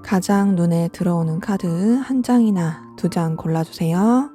가장 눈에 들어오는 카드 한 장이나 두 장 골라주세요.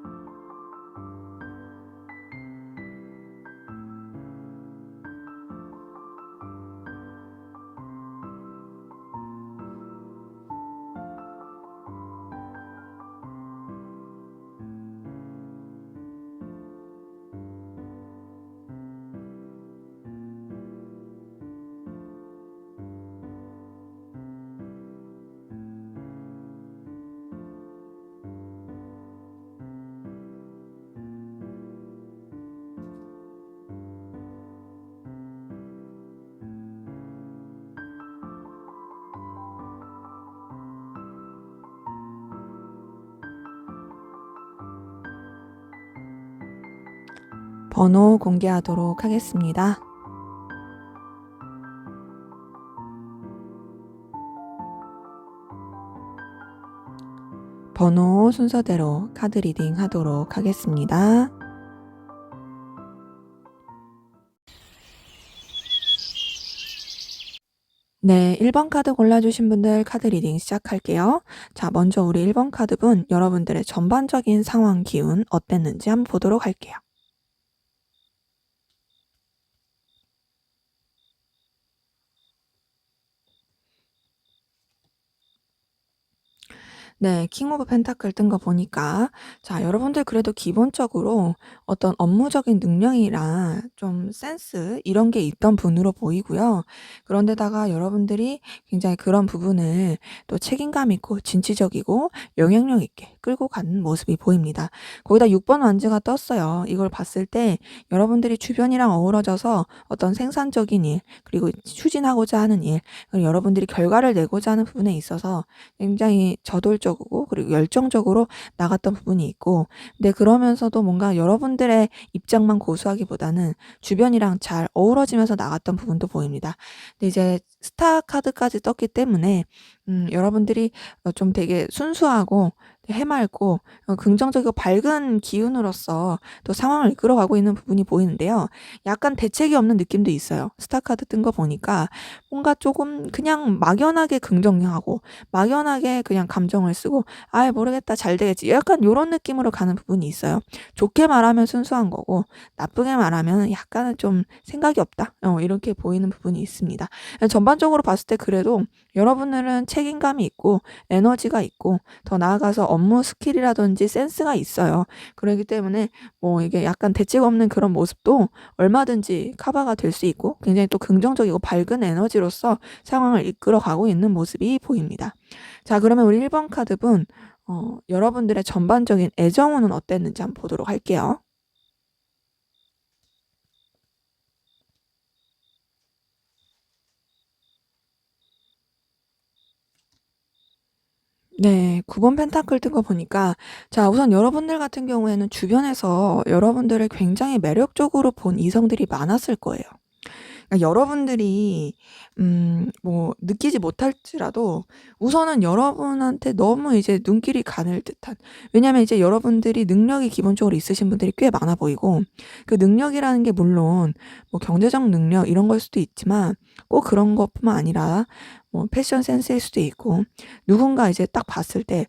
번호 공개하도록 하겠습니다. 번호 순서대로 카드 리딩 하도록 하겠습니다. 네, 1번 카드 골라주신 분들 카드 리딩 시작할게요. 자, 먼저 우리 1번 카드분 여러분들의 전반적인 상황 기운 어땠는지 한번 보도록 할게요. 네, 킹 오브 펜타클 뜬 거 보니까 자, 여러분들 그래도 기본적으로 어떤 업무적인 능력이랑 좀 센스 이런 게 있던 분으로 보이고요. 그런데다가 여러분들이 굉장히 그런 부분을 또 책임감 있고 진취적이고 영향력 있게 끌고 가는 모습이 보입니다. 거기다 6번 완즈가 떴어요. 이걸 봤을 때 여러분들이 주변이랑 어우러져서 어떤 생산적인 일, 그리고 추진하고자 하는 일, 그리고 여러분들이 결과를 내고자 하는 부분에 있어서 굉장히 저돌적이고 그리고 열정적으로 나갔던 부분이 있고, 근데 그러면서도 뭔가 여러분들의 입장만 고수하기보다는 주변이랑 잘 어우러지면서 나갔던 부분도 보입니다. 근데 이제 스타 카드까지 떴기 때문에 여러분들이 좀 되게 순수하고 해맑고 긍정적이고 밝은 기운으로서 또 상황을 이끌어가고 있는 부분이 보이는데요. 약간 대책이 없는 느낌도 있어요. 스타 카드 뜬 거 보니까 뭔가 조금 그냥 막연하게 긍정하고 막연하게 그냥 감정을 쓰고 아이 모르겠다 잘 되겠지 약간 요런 느낌으로 가는 부분이 있어요. 좋게 말하면 순수한 거고 나쁘게 말하면 약간은 좀 생각이 없다 이렇게 보이는 부분이 있습니다. 전반적으로 봤을 때 그래도 여러분들은 책임감이 있고 에너지가 있고 더 나아가서 업무 스킬이라든지 센스가 있어요. 그렇기 때문에 뭐 이게 약간 대책 없는 그런 모습도 얼마든지 커버가 될 수 있고 굉장히 또 긍정적이고 밝은 에너지로서 상황을 이끌어가고 있는 모습이 보입니다. 자, 그러면 우리 1번 카드분 여러분들의 전반적인 애정운은 어땠는지 한번 보도록 할게요. 네, 9번 펜타클 뜬 거 보니까 자, 우선 여러분들 같은 경우에는 주변에서 여러분들을 굉장히 매력적으로 본 이성들이 많았을 거예요. 그러니까 여러분들이 뭐 느끼지 못할지라도 우선은 여러분한테 너무 이제 눈길이 가늘 듯한, 왜냐면 이제 여러분들이 능력이 기본적으로 있으신 분들이 꽤 많아 보이고 그 능력이라는 게 물론 뭐 경제적 능력 이런 걸 수도 있지만 꼭 그런 것뿐만 아니라 뭐 패션 센스일 수도 있고 누군가 이제 딱 봤을 때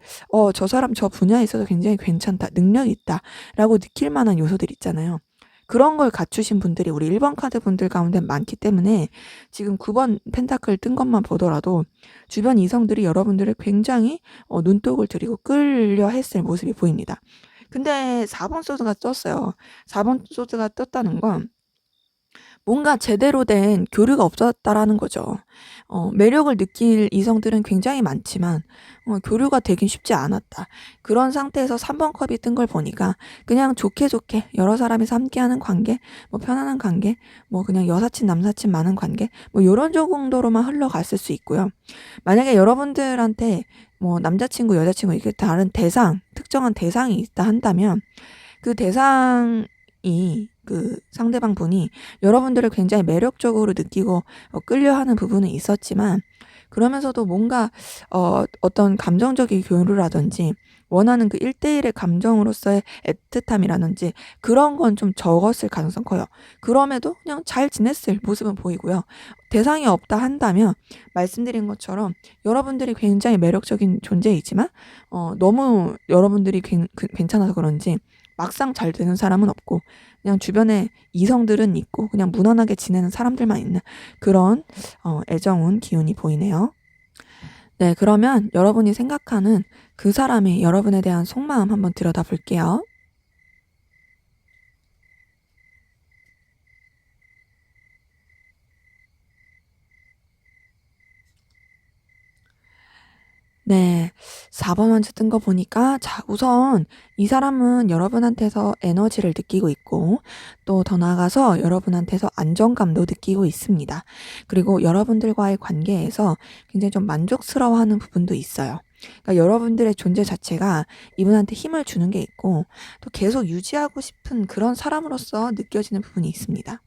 저 사람 저 분야에 있어서 굉장히 괜찮다, 능력이 있다라고 느낄 만한 요소들 있잖아요. 그런 걸 갖추신 분들이 우리 1번 카드 분들 가운데 많기 때문에 지금 9번 펜타클 뜬 것만 보더라도 주변 이성들이 여러분들을 굉장히 눈독을 들이고 끌려 했을 모습이 보입니다. 근데 4번 소드가 떴어요. 4번 소드가 떴다는 건 뭔가 제대로 된 교류가 없었다라는 거죠. 매력을 느낄 이성들은 굉장히 많지만 교류가 되긴 쉽지 않았다. 그런 상태에서 3번 컵이 뜬 걸 보니까 그냥 좋게 좋게 여러 사람이서 함께하는 관계, 뭐 편안한 관계, 뭐 그냥 여사친 남사친 많은 관계, 뭐 요런 정도로만 흘러갔을 수 있고요. 만약에 여러분들한테 뭐 남자친구, 여자친구 이렇게 다른 대상, 특정한 대상이 있다 한다면 그 대상이, 그 상대방 분이 여러분들을 굉장히 매력적으로 느끼고 끌려하는 부분은 있었지만, 그러면서도 뭔가 어떤 감정적인 교류라든지 원하는 그 1대1의 감정으로서의 애틋함이라든지 그런 건 좀 적었을 가능성 커요. 그럼에도 그냥 잘 지냈을 모습은 보이고요. 대상이 없다 한다면 말씀드린 것처럼 여러분들이 굉장히 매력적인 존재이지만 너무 여러분들이 괜찮아서 그런지 막상 잘 되는 사람은 없고 그냥 주변에 이성들은 있고 그냥 무난하게 지내는 사람들만 있는 그런 애정운 기운이 보이네요. 네, 그러면 여러분이 생각하는 그 사람의 여러분에 대한 속마음 한번 들여다 볼게요. 네. 4번 먼저 뜬 거 보니까 자 우선 이 사람은 여러분한테서 에너지를 느끼고 있고 또 더 나아가서 여러분한테서 안정감도 느끼고 있습니다. 그리고 여러분들과의 관계에서 굉장히 좀 만족스러워하는 부분도 있어요. 그러니까 여러분들의 존재 자체가 이분한테 힘을 주는 게 있고 또 계속 유지하고 싶은 그런 사람으로서 느껴지는 부분이 있습니다.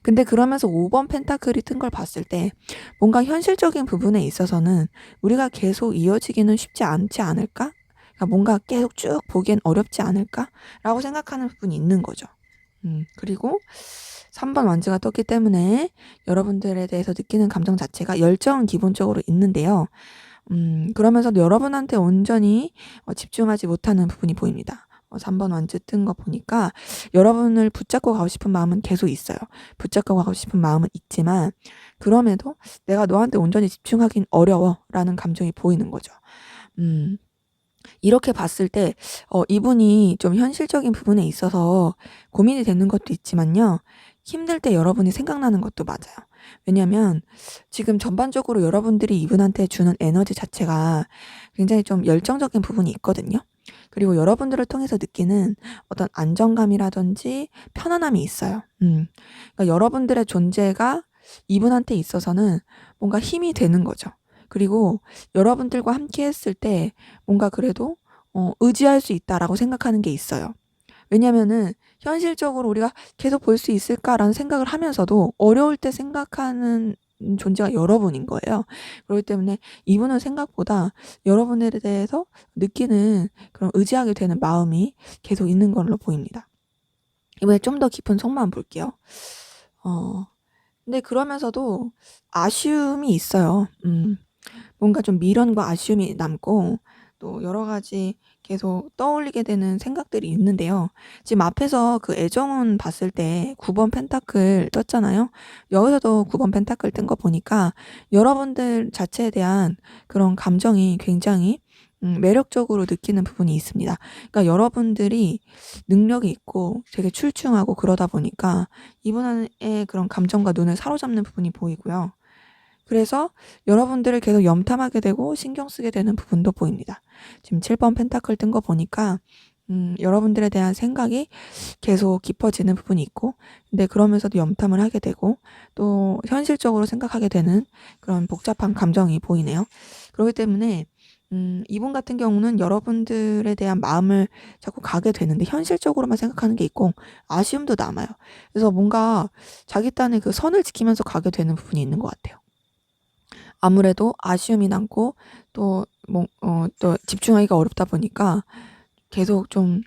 근데 그러면서 5번 펜타클이 뜬 걸 봤을 때 뭔가 현실적인 부분에 있어서는 '우리가 계속 이어지기는 쉽지 않지 않을까? 그러니까 뭔가 계속 쭉 보기엔 어렵지 않을까?'라고 생각하는 부분이 있는 거죠. 그리고 3번 완즈가 떴기 때문에 여러분들에 대해서 느끼는 감정 자체가 열정은 기본적으로 있는데요. 그러면서도 여러분한테 온전히 집중하지 못하는 부분이 보입니다. 3번 완즈 뜬 거 보니까 여러분을 붙잡고 가고 싶은 마음은 계속 있어요. 붙잡고 가고 싶은 마음은 있지만 그럼에도 '내가 너한테 온전히 집중하긴 어려워.'라는 감정이 보이는 거죠. 음. 이렇게 봤을 때 이분이 좀 현실적인 부분에 있어서 고민이 되는 것도 있지만요. 힘들 때 여러분이 생각나는 것도 맞아요. 왜냐면 지금 전반적으로 여러분들이 이분한테 주는 에너지 자체가 굉장히 좀 열정적인 부분이 있거든요. 그리고 여러분들을 통해서 느끼는 어떤 안정감이라든지 편안함이 있어요. 그러니까 여러분들의 존재가 이분한테 있어서는 뭔가 힘이 되는 거죠. 그리고 여러분들과 함께 했을 때 뭔가 그래도 '의지할 수 있다.'라고 생각하는 게 있어요. 왜냐면은 현실적으로 '우리가 계속 볼 수 있을까?'라는 생각을 하면서도 어려울 때 생각하는 존재가 여러분인 거예요. 그렇기 때문에 이분은 생각보다 여러분에 대해서 느끼는 그런 의지하게 되는 마음이 계속 있는 걸로 보입니다. 이번에 좀 더 깊은 속마음 볼게요. 어 근데 그러면서도 아쉬움이 있어요. 뭔가 좀 미련과 아쉬움이 남고 또 여러 가지 계속 떠올리게 되는 생각들이 있는데요. 지금 앞에서 그 애정운 봤을 때 9번 펜타클 떴잖아요. 여기서도 9번 펜타클 뜬 거 보니까 여러분들 자체에 대한 그런 감정이 굉장히 매력적으로 느끼는 부분이 있습니다. 그러니까 여러분들이 능력이 있고 되게 출중하고 그러다 보니까 이분의 그런 감정과 눈을 사로잡는 부분이 보이고요. 그래서 여러분들을 계속 염탐하게 되고 신경 쓰게 되는 부분도 보입니다. 지금 7번 펜타클 뜬 거 보니까 여러분들에 대한 생각이 계속 깊어지는 부분이 있고 근데 그러면서도 염탐을 하게 되고 또 현실적으로 생각하게 되는 그런 복잡한 감정이 보이네요. 그렇기 때문에 이분 같은 경우는 여러분들에 대한 마음을 자꾸 가게 되는데 현실적으로만 생각하는 게 있고 아쉬움도 남아요. 그래서 뭔가 자기 딴에 그 선을 지키면서 가게 되는 부분이 있는 것 같아요. 아무래도 아쉬움이 남고 또 또 집중하기가 어렵다 보니까 계속 좀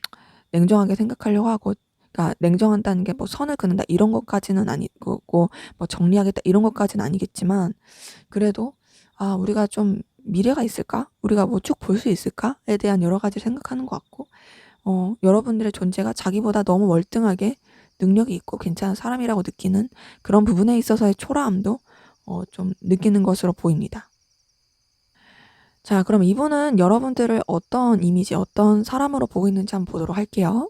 냉정하게 생각하려고 하고 그러니까 냉정한다는 게 뭐 선을 그는다 이런 것까지는 아니고 뭐 정리하겠다 이런 것까지는 아니겠지만 그래도 '아 우리가 좀 미래가 있을까? 우리가 뭐 쭉 볼 수 있을까?'에 대한 여러 가지를 생각하는 것 같고 여러분들의 존재가 자기보다 너무 월등하게 능력이 있고 괜찮은 사람이라고 느끼는 그런 부분에 있어서의 초라함도 좀 느끼는 것으로 보입니다. 자 그럼 이분은 여러분들을 어떤 이미지 어떤 사람으로 보고 있는지 한번 보도록 할게요.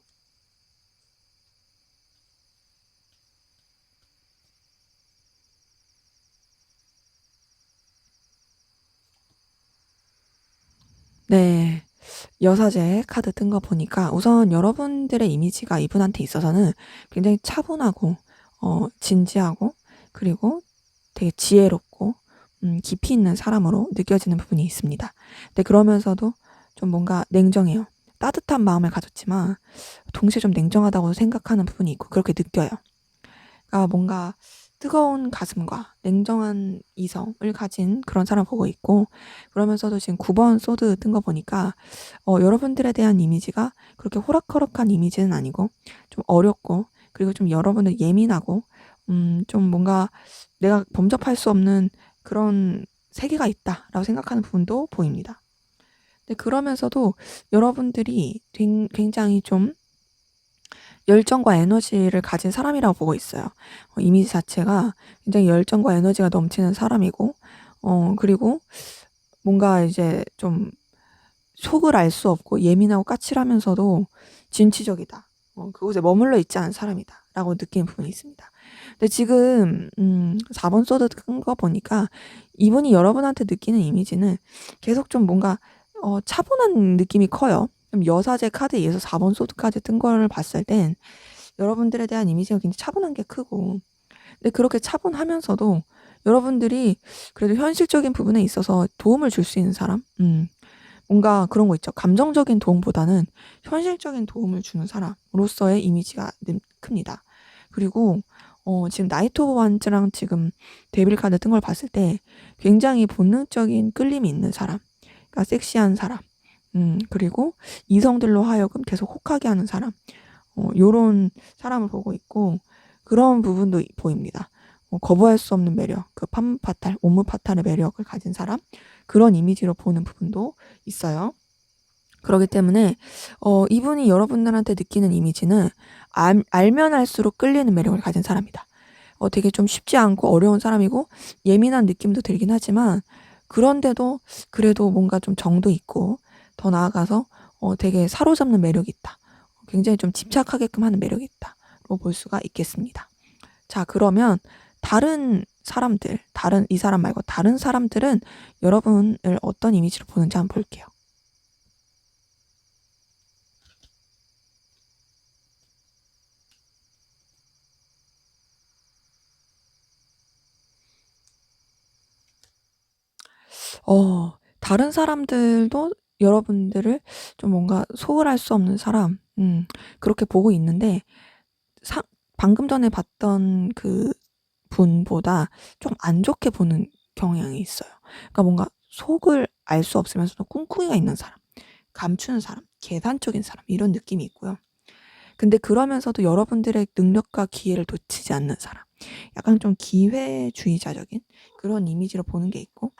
네. 여사제 카드 뜬 거 보니까 우선 여러분들의 이미지가 이분한테 있어서는 굉장히 차분하고 진지하고 그리고 되게 지혜롭고 깊이 있는 사람으로 느껴지는 부분이 있습니다. 근데 그러면서도 좀 뭔가 냉정해요. 따뜻한 마음을 가졌지만 동시에 좀 냉정하다고 생각하는 부분이 있고 그렇게 느껴요. 그러니까 뭔가 뜨거운 가슴과 냉정한 이성을 가진 그런 사람 보고 있고 그러면서도 지금 9번 소드 뜬 거 보니까 여러분들에 대한 이미지가 그렇게 호락호락한 이미지는 아니고 좀 어렵고 그리고 좀 여러분들 예민하고 좀 뭔가 내가 범접할 수 없는 그런 세계가 있다라고 생각하는 부분도 보입니다. 근데 그러면서도 여러분들이 굉장히 좀 열정과 에너지를 가진 사람이라고 보고 있어요. 이미지 자체가 굉장히 열정과 에너지가 넘치는 사람이고 그리고 뭔가 이제 좀 속을 알 수 없고 예민하고 까칠하면서도 진취적이다. 그곳에 머물러 있지 않은 사람이다라고 느끼는 부분이 있습니다. 근데 지금 4번 소드 큰 거 보니까 이분이 여러분한테 느끼는 이미지는 계속 좀 뭔가 차분한 느낌이 커요. 좀 여사제 카드에 의해서 4번 소드까지 뜬 거를 봤을 땐 여러분들에 대한 이미지가 굉장히 차분한 게 크고 근데 그렇게 차분하면서도 여러분들이 그래도 현실적인 부분에 있어서 도움을 줄 수 있는 사람? 뭔가 그런 거 있죠. 감정적인 도움보다는 현실적인 도움을 주는 사람으로서의 이미지가 큽니다. 그리고 지금 나이트 오브 완즈랑 지금 데빌 카드 뜬 걸 봤을 때 굉장히 본능적인 끌림이 있는 사람. 그러니까 섹시한 사람. 그리고 이성들로 하여금 계속 혹하게 하는 사람. 요런 사람을 보고 있고 그런 부분도 보입니다. 거부할 수 없는 매력, 그 판무파탈, 옴무파탈의 매력을 가진 사람 그런 이미지로 보는 부분도 있어요. 그렇기 때문에 이분이 여러분들한테 느끼는 이미지는 알면 알수록 끌리는 매력을 가진 사람이다. 되게 좀 쉽지 않고 어려운 사람이고 예민한 느낌도 들긴 하지만 그런데도 그래도 뭔가 좀 정도 있고 더 나아가서 되게 사로잡는 매력이 있다. 굉장히 좀 집착하게끔 하는 매력이 있다로 볼 수가 있겠습니다. 자, 그러면 다른 사람들, 다른 이 사람 말고 다른 사람들은 여러분을 어떤 이미지로 보는지 한번 볼게요. 다른 사람들도 여러분들을 좀 뭔가 소홀할 수 없는 사람, 그렇게 보고 있는데 사 방금 전에 봤던 그 분보다 좀 안 좋게 보는 경향이 있어요. 그러니까 뭔가 속을 알 수 없으면서도 꿍꿍이가 있는 사람, 감추는 사람, 계산적인 사람 이런 느낌이 있고요. 근데 그러면서도 여러분들의 능력과 기회를 놓치지 않는 사람. 약간 좀 기회주의자적인 그런 이미지로 보는 게 있고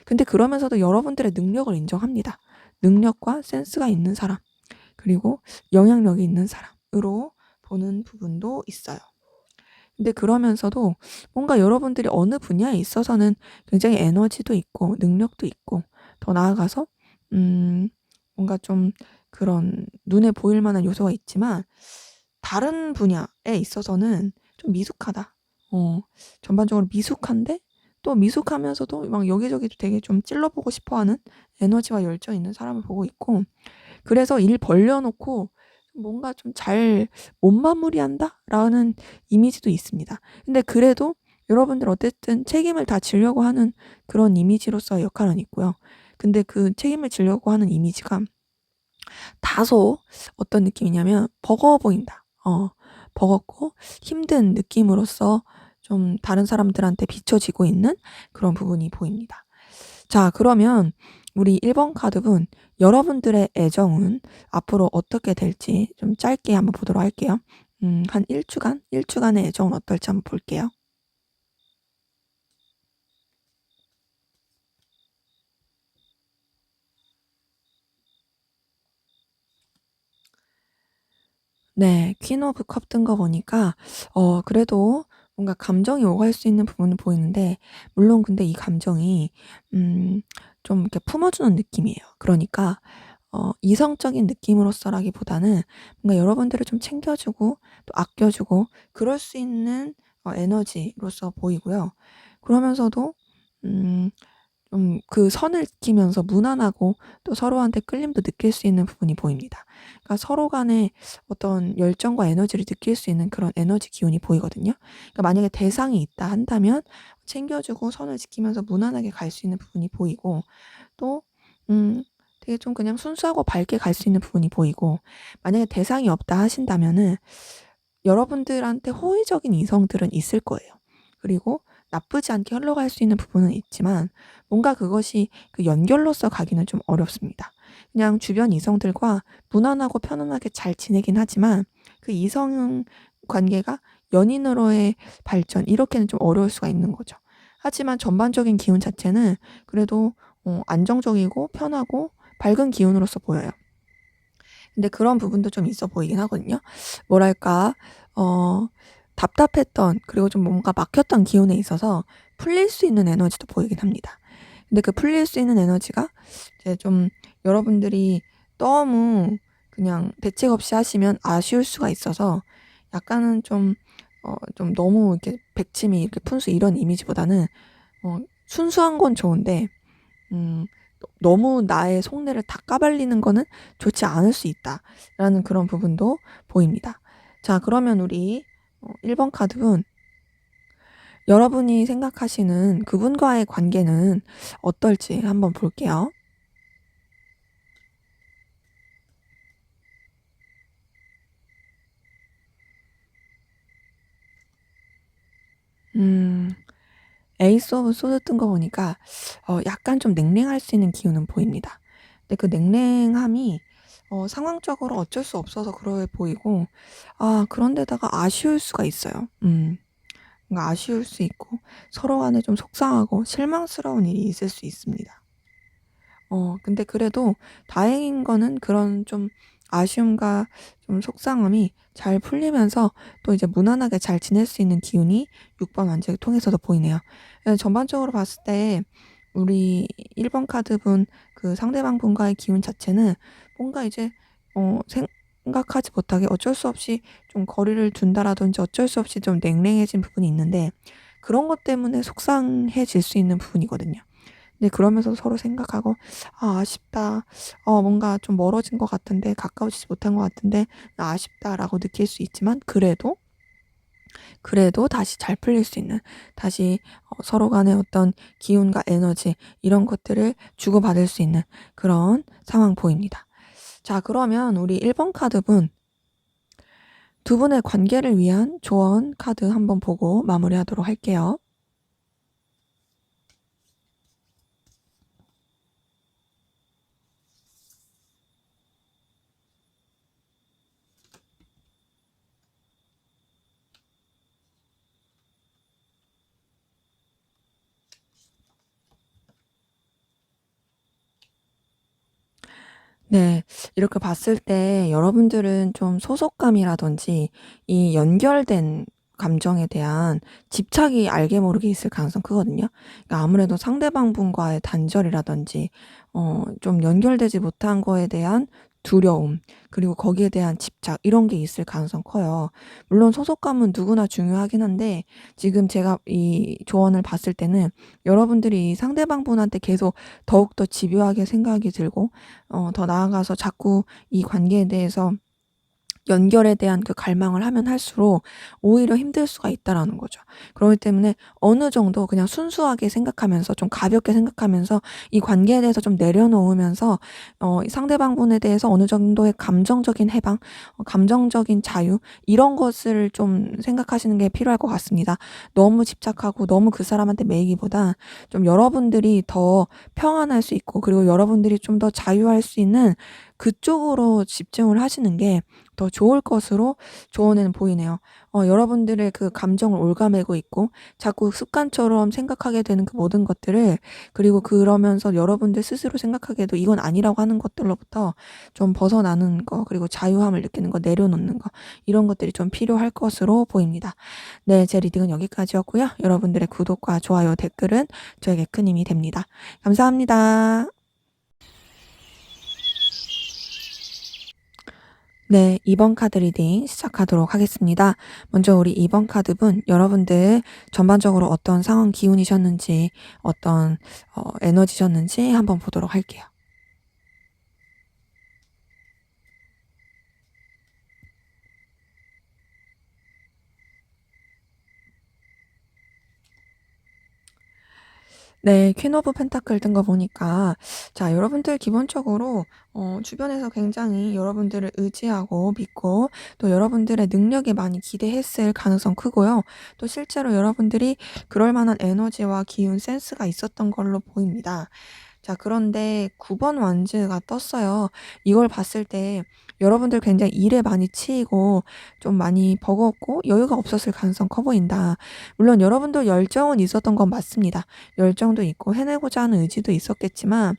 근데 그러면서도 여러분들의 능력을 인정합니다. 능력과 센스가 있는 사람 그리고 영향력이 있는 사람으로 보는 부분도 있어요. 근데 그러면서도 뭔가 여러분들이 어느 분야에 있어서는 굉장히 에너지도 있고 능력도 있고 더 나아가서 음 뭔가 좀 그런 눈에 보일 만한 요소가 있지만 다른 분야에 있어서는 좀 미숙하다. 전반적으로 미숙한데 또 미숙하면서도 막 여기저기 되게 좀 찔러보고 싶어하는 에너지와 열정이 있는 사람을 보고 있고 그래서 일 벌려 놓고 뭔가 좀 잘 못 마무리한다라는 이미지도 있습니다. 근데 그래도 여러분들 어쨌든 책임을 다 지려고 하는 그런 이미지로서의 역할은 있고요. 근데 그 책임을 지려고 하는 이미지가 다소 어떤 느낌이냐면 버거워 보인다. 버겁고 힘든 느낌으로써 좀 다른 사람들한테 비춰지고 있는 그런 부분이 보입니다. 자, 그러면 우리 1번 카드분 여러분들의 애정은 앞으로 어떻게 될지 좀 짧게 한번 보도록 할게요. 한 1 주간, 1 주간의 애정은 어떨지 한번 볼게요. 네. 퀸 오브 컵 뜬 거 보니까 그래도 뭔가 감정이 오갈 수 있는 부분은 보이는데 물론 근데 이 감정이 음 좀 이렇게 품어주는 느낌이에요. 그러니까 이성적인 느낌으로서라기보다는 뭔가 여러분들을 좀 챙겨 주고 또 아껴 주고 그럴 수 있는 에너지로서 보이고요. 그러면서도 음 그 선을 지키면서 무난하고 또 서로한테 끌림도 느낄 수 있는 부분이 보입니다. 그러니까 서로 간에 어떤 열정과 에너지를 느낄 수 있는 그런 에너지 기운이 보이거든요. 그러니까 만약에 대상이 있다 한다면 챙겨주고 선을 지키면서 무난하게 갈 수 있는 부분이 보이고, 또 되게 좀 그냥 순수하고 밝게 갈 수 있는 부분이 보이고, 만약에 대상이 없다 하신다면은 여러분들한테 호의적인 이성들은 있을 거예요. 그리고 나쁘지 않게 흘러갈 수 있는 부분은 있지만 뭔가 그것이 그 연결로서 가기는 좀 어렵습니다. 그냥 주변 이성들과 무난하고 편안하게 잘 지내긴 하지만 그 이성 관계가 연인으로의 발전 이렇게는 좀 어려울 수가 있는 거죠. 하지만 전반적인 기운 자체는 그래도 안정적이고 편하고 밝은 기운으로서 보여요. 근데 그런 부분도 좀 있어 보이긴 하거든요. 뭐랄까 어 답답했던, 그리고 좀 뭔가 막혔던 기운에 있어서 풀릴 수 있는 에너지도 보이긴 합니다. 근데 그 풀릴 수 있는 에너지가 이제 좀 여러분들이 너무 그냥 대책 없이 하시면 아쉬울 수가 있어서, 약간은 좀 너무 이렇게 백치미 이렇게 푼수 이런 이미지보다는 순수한 건 좋은데 음 너무 나의 속내를 다 까발리는 거는 좋지 않을 수 있다라는 그런 부분도 보입니다. 자, 그러면 우리 1번 카드는 여러분이 생각하시는 그분과의 관계는 어떨지 한번 볼게요. 음. 에이스 오브 소드 뜬 거 보니까 약간 좀 냉랭할 수 있는 기운은 보입니다. 근데 그 냉랭함이 상황적으로 어쩔 수 없어서 그래 보이고, 그런데다가 아쉬울 수가 있어요. 뭔가 아쉬울 수 있고 서로 간에 좀 속상하고 실망스러운 일이 있을 수 있습니다. 근데 그래도 다행인 거는 그런 좀 아쉬움과 좀 속상함이 잘 풀리면서 또 이제 무난하게 잘 지낼 수 있는 기운이 6번 완전히 통해서도 보이네요. 예, 전반적으로 봤을 때 우리 1번 카드분 그 상대방 분과의 기운 자체는 뭔가 이제 생각하지 못하게 어쩔 수 없이 좀 거리를 둔다라든지 어쩔 수 없이 좀 냉랭해진 부분이 있는데, 그런 것 때문에 속상해질 수 있는 부분이거든요. 네, 그러면서 서로 생각하고 '아 아쉽다. 뭔가 좀 멀어진 것 같은데 가까워지지 못한 것 같은데 아쉽다.'라고 느낄 수 있지만, 그래도 다시 잘 풀릴 수 있는, 다시 서로 간의 어떤 기운과 에너지 이런 것들을 주고받을 수 있는 그런 상황 보입니다. 자, 그러면 우리 1번 카드분 두 분의 관계를 위한 조언 카드 한번 보고 마무리하도록 할게요. 네. 이렇게 봤을 때 여러분들은 좀 소속감이라든지 이 연결된 감정에 대한 집착이 알게 모르게 있을 가능성이 크거든요. 그러니까 아무래도 상대방 분과의 단절이라든지 좀 연결되지 못한 거에 대한 두려움, 그리고 거기에 대한 집착 이런 게 있을 가능성이 커요. 물론 소속감은 누구나 중요하긴 한데, 지금 제가 이 조언을 봤을 때는 여러분들이 상대방 분한테 계속 더욱더 집요하게 생각이 들고 더 나아가서 자꾸 이 관계에 대해서 연결에 대한 그 갈망을 하면 할수록 오히려 힘들 수가 있다라는 거죠. 그렇기 때문에 어느 정도 그냥 순수하게 생각하면서 좀 가볍게 생각하면서 이 관계에 대해서 좀 내려놓으면서 이 상대방분에 대해서 어느 정도의 감정적인 해방, 감정적인 자유 이런 것을 좀 생각하시는 게 필요할 것 같습니다. 너무 집착하고 너무 그 사람한테 매이기보다 좀 여러분들이 더 평안할 수 있고, 그리고 여러분들이 좀 더 자유할 수 있는 그쪽으로 집중을 하시는 게 더 좋을 것으로 조언에는 보이네요. 여러분들의 그 감정을 옭아매고 있고 자꾸 습관처럼 생각하게 되는 그 모든 것들을, 그리고 그러면서 여러분들 스스로 생각하기에도 이건 아니라고 하는 것들로부터 좀 벗어나는 거, 그리고 자유함을 느끼는 거, 내려놓는 거 이런 것들이 좀 필요할 것으로 보입니다. 네, 제 리딩은 여기까지였고요. 여러분들의 구독과 좋아요, 댓글은 저에게 큰 힘이 됩니다. 감사합니다. 네, 2번 카드 리딩 시작하도록 하겠습니다. 먼저 우리 2번 카드분, 여러분들 전반적으로 어떤 상황 기운이셨는지, 어떤 에너지셨는지 한번 보도록 할게요. 네, 퀸 오브 펜타클 뜬 거 보니까 자, 여러분들 기본적으로 주변에서 굉장히 여러분들을 의지하고 믿고 또 여러분들의 능력에 많이 기대했을 가능성 크고요. 또 실제로 여러분들이 그럴 만한 에너지와 기운, 센스가 있었던 걸로 보입니다. 자, 그런데 9번 완즈가 떴어요. 이걸 봤을 때 여러분들 굉장히 일에 많이 치이고 좀 많이 버겁고 여유가 없었을 가능성 커 보인다. 물론 여러분도 열정은 있었던 건 맞습니다. 열정도 있고 해내고자 하는 의지도 있었겠지만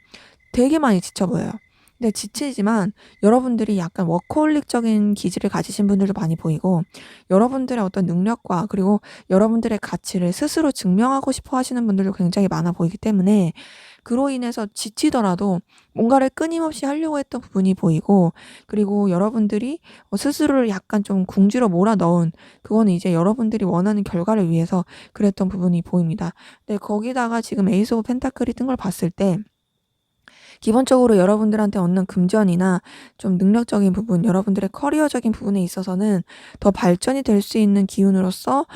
되게 많이 지쳐 보여요. 근데 지치지만 여러분들이 약간 워커홀릭적인 기질을 가지신 분들도 많이 보이고 여러분들의 어떤 능력과 그리고 여러분들의 가치를 스스로 증명하고 싶어 하시는 분들도 굉장히 많아 보이기 때문에 그로 인해서 지치더라도 뭔가를 끊임없이 하려고 했던 부분이 보이고 그리고 여러분들이 스스로를 약간 좀 궁지로 몰아넣은 그거는 이제 여러분들이 원하는 결과를 위해서 그랬던 부분이 보입니다. 근데 거기다가 지금 에이스 오브 펜타클이 뜬 걸 봤을 때 기본적으로 여러분들한테 얻는 금전이나 좀 능력적인 부분, 여러분들의 커리어적인 부분에 있어서는 더 발전이 될 수 있는 기운으로서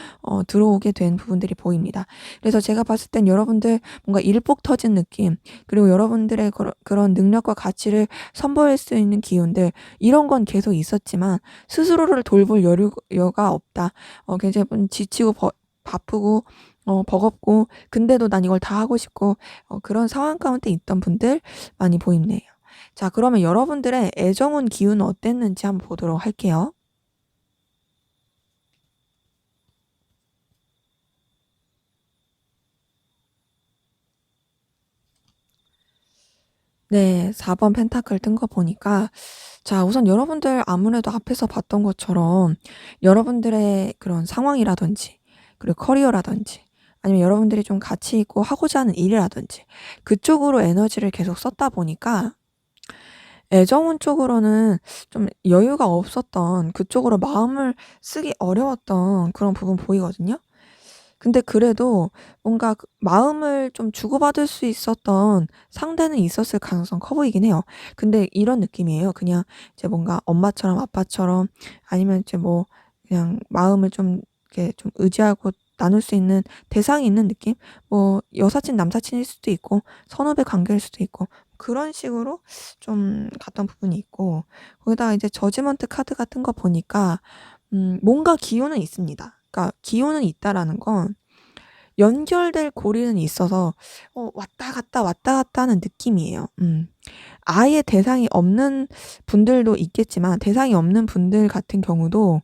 들어오게 된 부분들이 보입니다. 그래서 제가 봤을 땐 여러분들 뭔가 일복 터진 느낌, 그리고 여러분들의 그런 능력과 가치를 선보일 수 있는 기운들, 이런 건 계속 있었지만 스스로를 돌볼 여유가 없다. 굉장히 좀 지치고 바쁘고 버겁고 근데도 난 이걸 다 하고 싶고 그런 상황 가운데 있던 분들 많이 보이네요. 자, 그러면 여러분들의 애정운 기운은 어땠는지 한번 보도록 할게요. 네, 4번 펜타클 뜬 거 보니까 자, 우선 여러분들 아무래도 앞에서 봤던 것처럼 여러분들의 그런 상황이라든지 그리고 커리어라든지 아니면 여러분들이 좀 가치 있고 하고자 하는 일이라든지 그쪽으로 에너지를 계속 썼다 보니까 애정운 쪽으로는 좀 여유가 없었던 그쪽으로 마음을 쓰기 어려웠던 그런 부분 보이거든요. 근데 그래도 뭔가 마음을 좀 주고받을 수 있었던 상대는 있었을 가능성 커 보이긴 해요. 근데 이런 느낌이에요. 그냥 이제 뭔가 엄마처럼 아빠처럼 아니면 이제 뭐 그냥 마음을 좀 이렇게 좀 의지하고 나눌 수 있는 대상이 있는 느낌? 뭐 여사친, 남사친일 수도 있고 선후배 관계일 수도 있고 그런 식으로 좀 갔던 부분이 있고 거기다가 이제 저지먼트 카드 같은 거 보니까 뭔가 기운은 있습니다. 그러니까 기운은 있다라는 건 연결될 고리는 있어서 왔다 갔다 왔다 갔다 하는 느낌이에요. 아예 대상이 없는 분들도 있겠지만 대상이 없는 분들 같은 경우도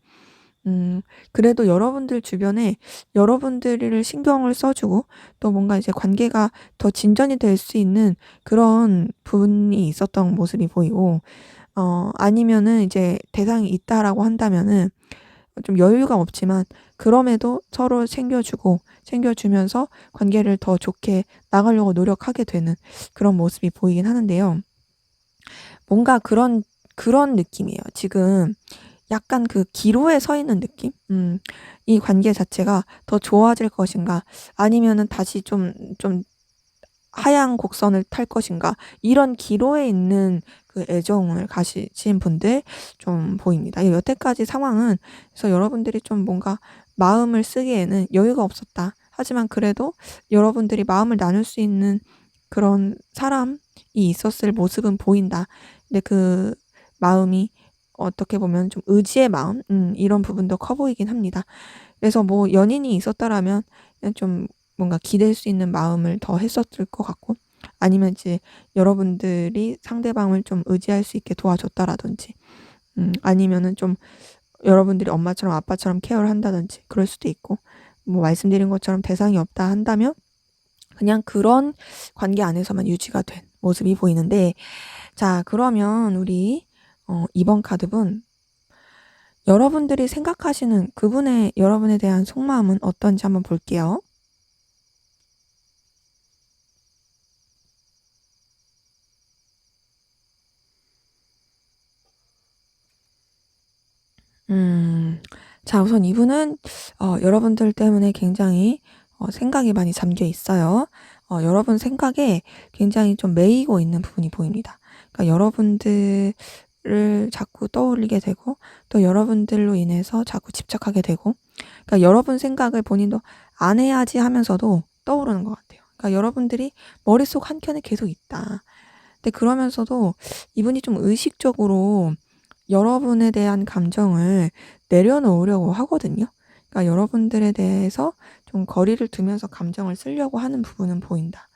그래도 여러분들 주변에 여러분들을 신경을 써 주고 또 뭔가 이제 관계가 더 진전이 될 수 있는 그런 분이 있었던 모습이 보이고 아니면은 이제 대상이 있다라고 한다면은 좀 여유가 없지만 그럼에도 서로 챙겨주고 챙겨주면서 관계를 더 좋게 나가려고 노력하게 되는 그런 모습이 보이긴 하는데요. 뭔가 그런 느낌이에요. 지금 약간 그 기로에 서 있는 느낌? 이 관계 자체가 더 좋아질 것인가 아니면은 다시 좀 하향 곡선을 탈 것인가 이런 기로에 있는 그 애정을 가지신 분들 좀 보입니다. 여태까지 상황은 그래서 여러분들이 좀 뭔가 마음을 쓰기에는 여유가 없었다. 하지만 그래도 여러분들이 마음을 나눌 수 있는 그런 사람이 있었을 모습은 보인다. 근데 그 마음이 어떻게 보면 좀 의지의 마음 이런 부분도 커 보이긴 합니다. 그래서 뭐 연인이 있었다라면 그냥 좀 뭔가 기댈 수 있는 마음을 더 했었을 것 같고 아니면 이제 여러분들이 상대방을 좀 의지할 수 있게 도와줬다라든지 아니면은 좀 여러분들이 엄마처럼 아빠처럼 케어를 한다든지 그럴 수도 있고 뭐 말씀드린 것처럼 대상이 없다 한다면 그냥 그런 관계 안에서만 유지가 된 모습이 보이는데 자, 그러면 우리 2번 카드분 여러분들이 생각하시는 그분의 여러분에 대한 속마음은 어떤지 한번 볼게요. 음. 자, 우선 이분은 여러분들 때문에 굉장히 생각이 많이 잠겨 있어요. 여러분 생각에 굉장히 좀 매이고 있는 부분이 보입니다. 그러니까 여러분들을 자꾸 떠올리게 되고, 또 여러분들로 인해서 자꾸 집착하게 되고, 그러니까 여러분 생각을 본인도 '안 해야지.' 하면서도 떠오르는 것 같아요. 그러니까 여러분들이 머릿속 한켠에 계속 있다. 근데 그러면서도 이분이 좀 의식적으로 여러분에 대한 감정을 내려놓으려고 하거든요. 그러니까 여러분들에 대해서 좀 거리를 두면서 감정을 쓰려고 하는 부분은 보인다.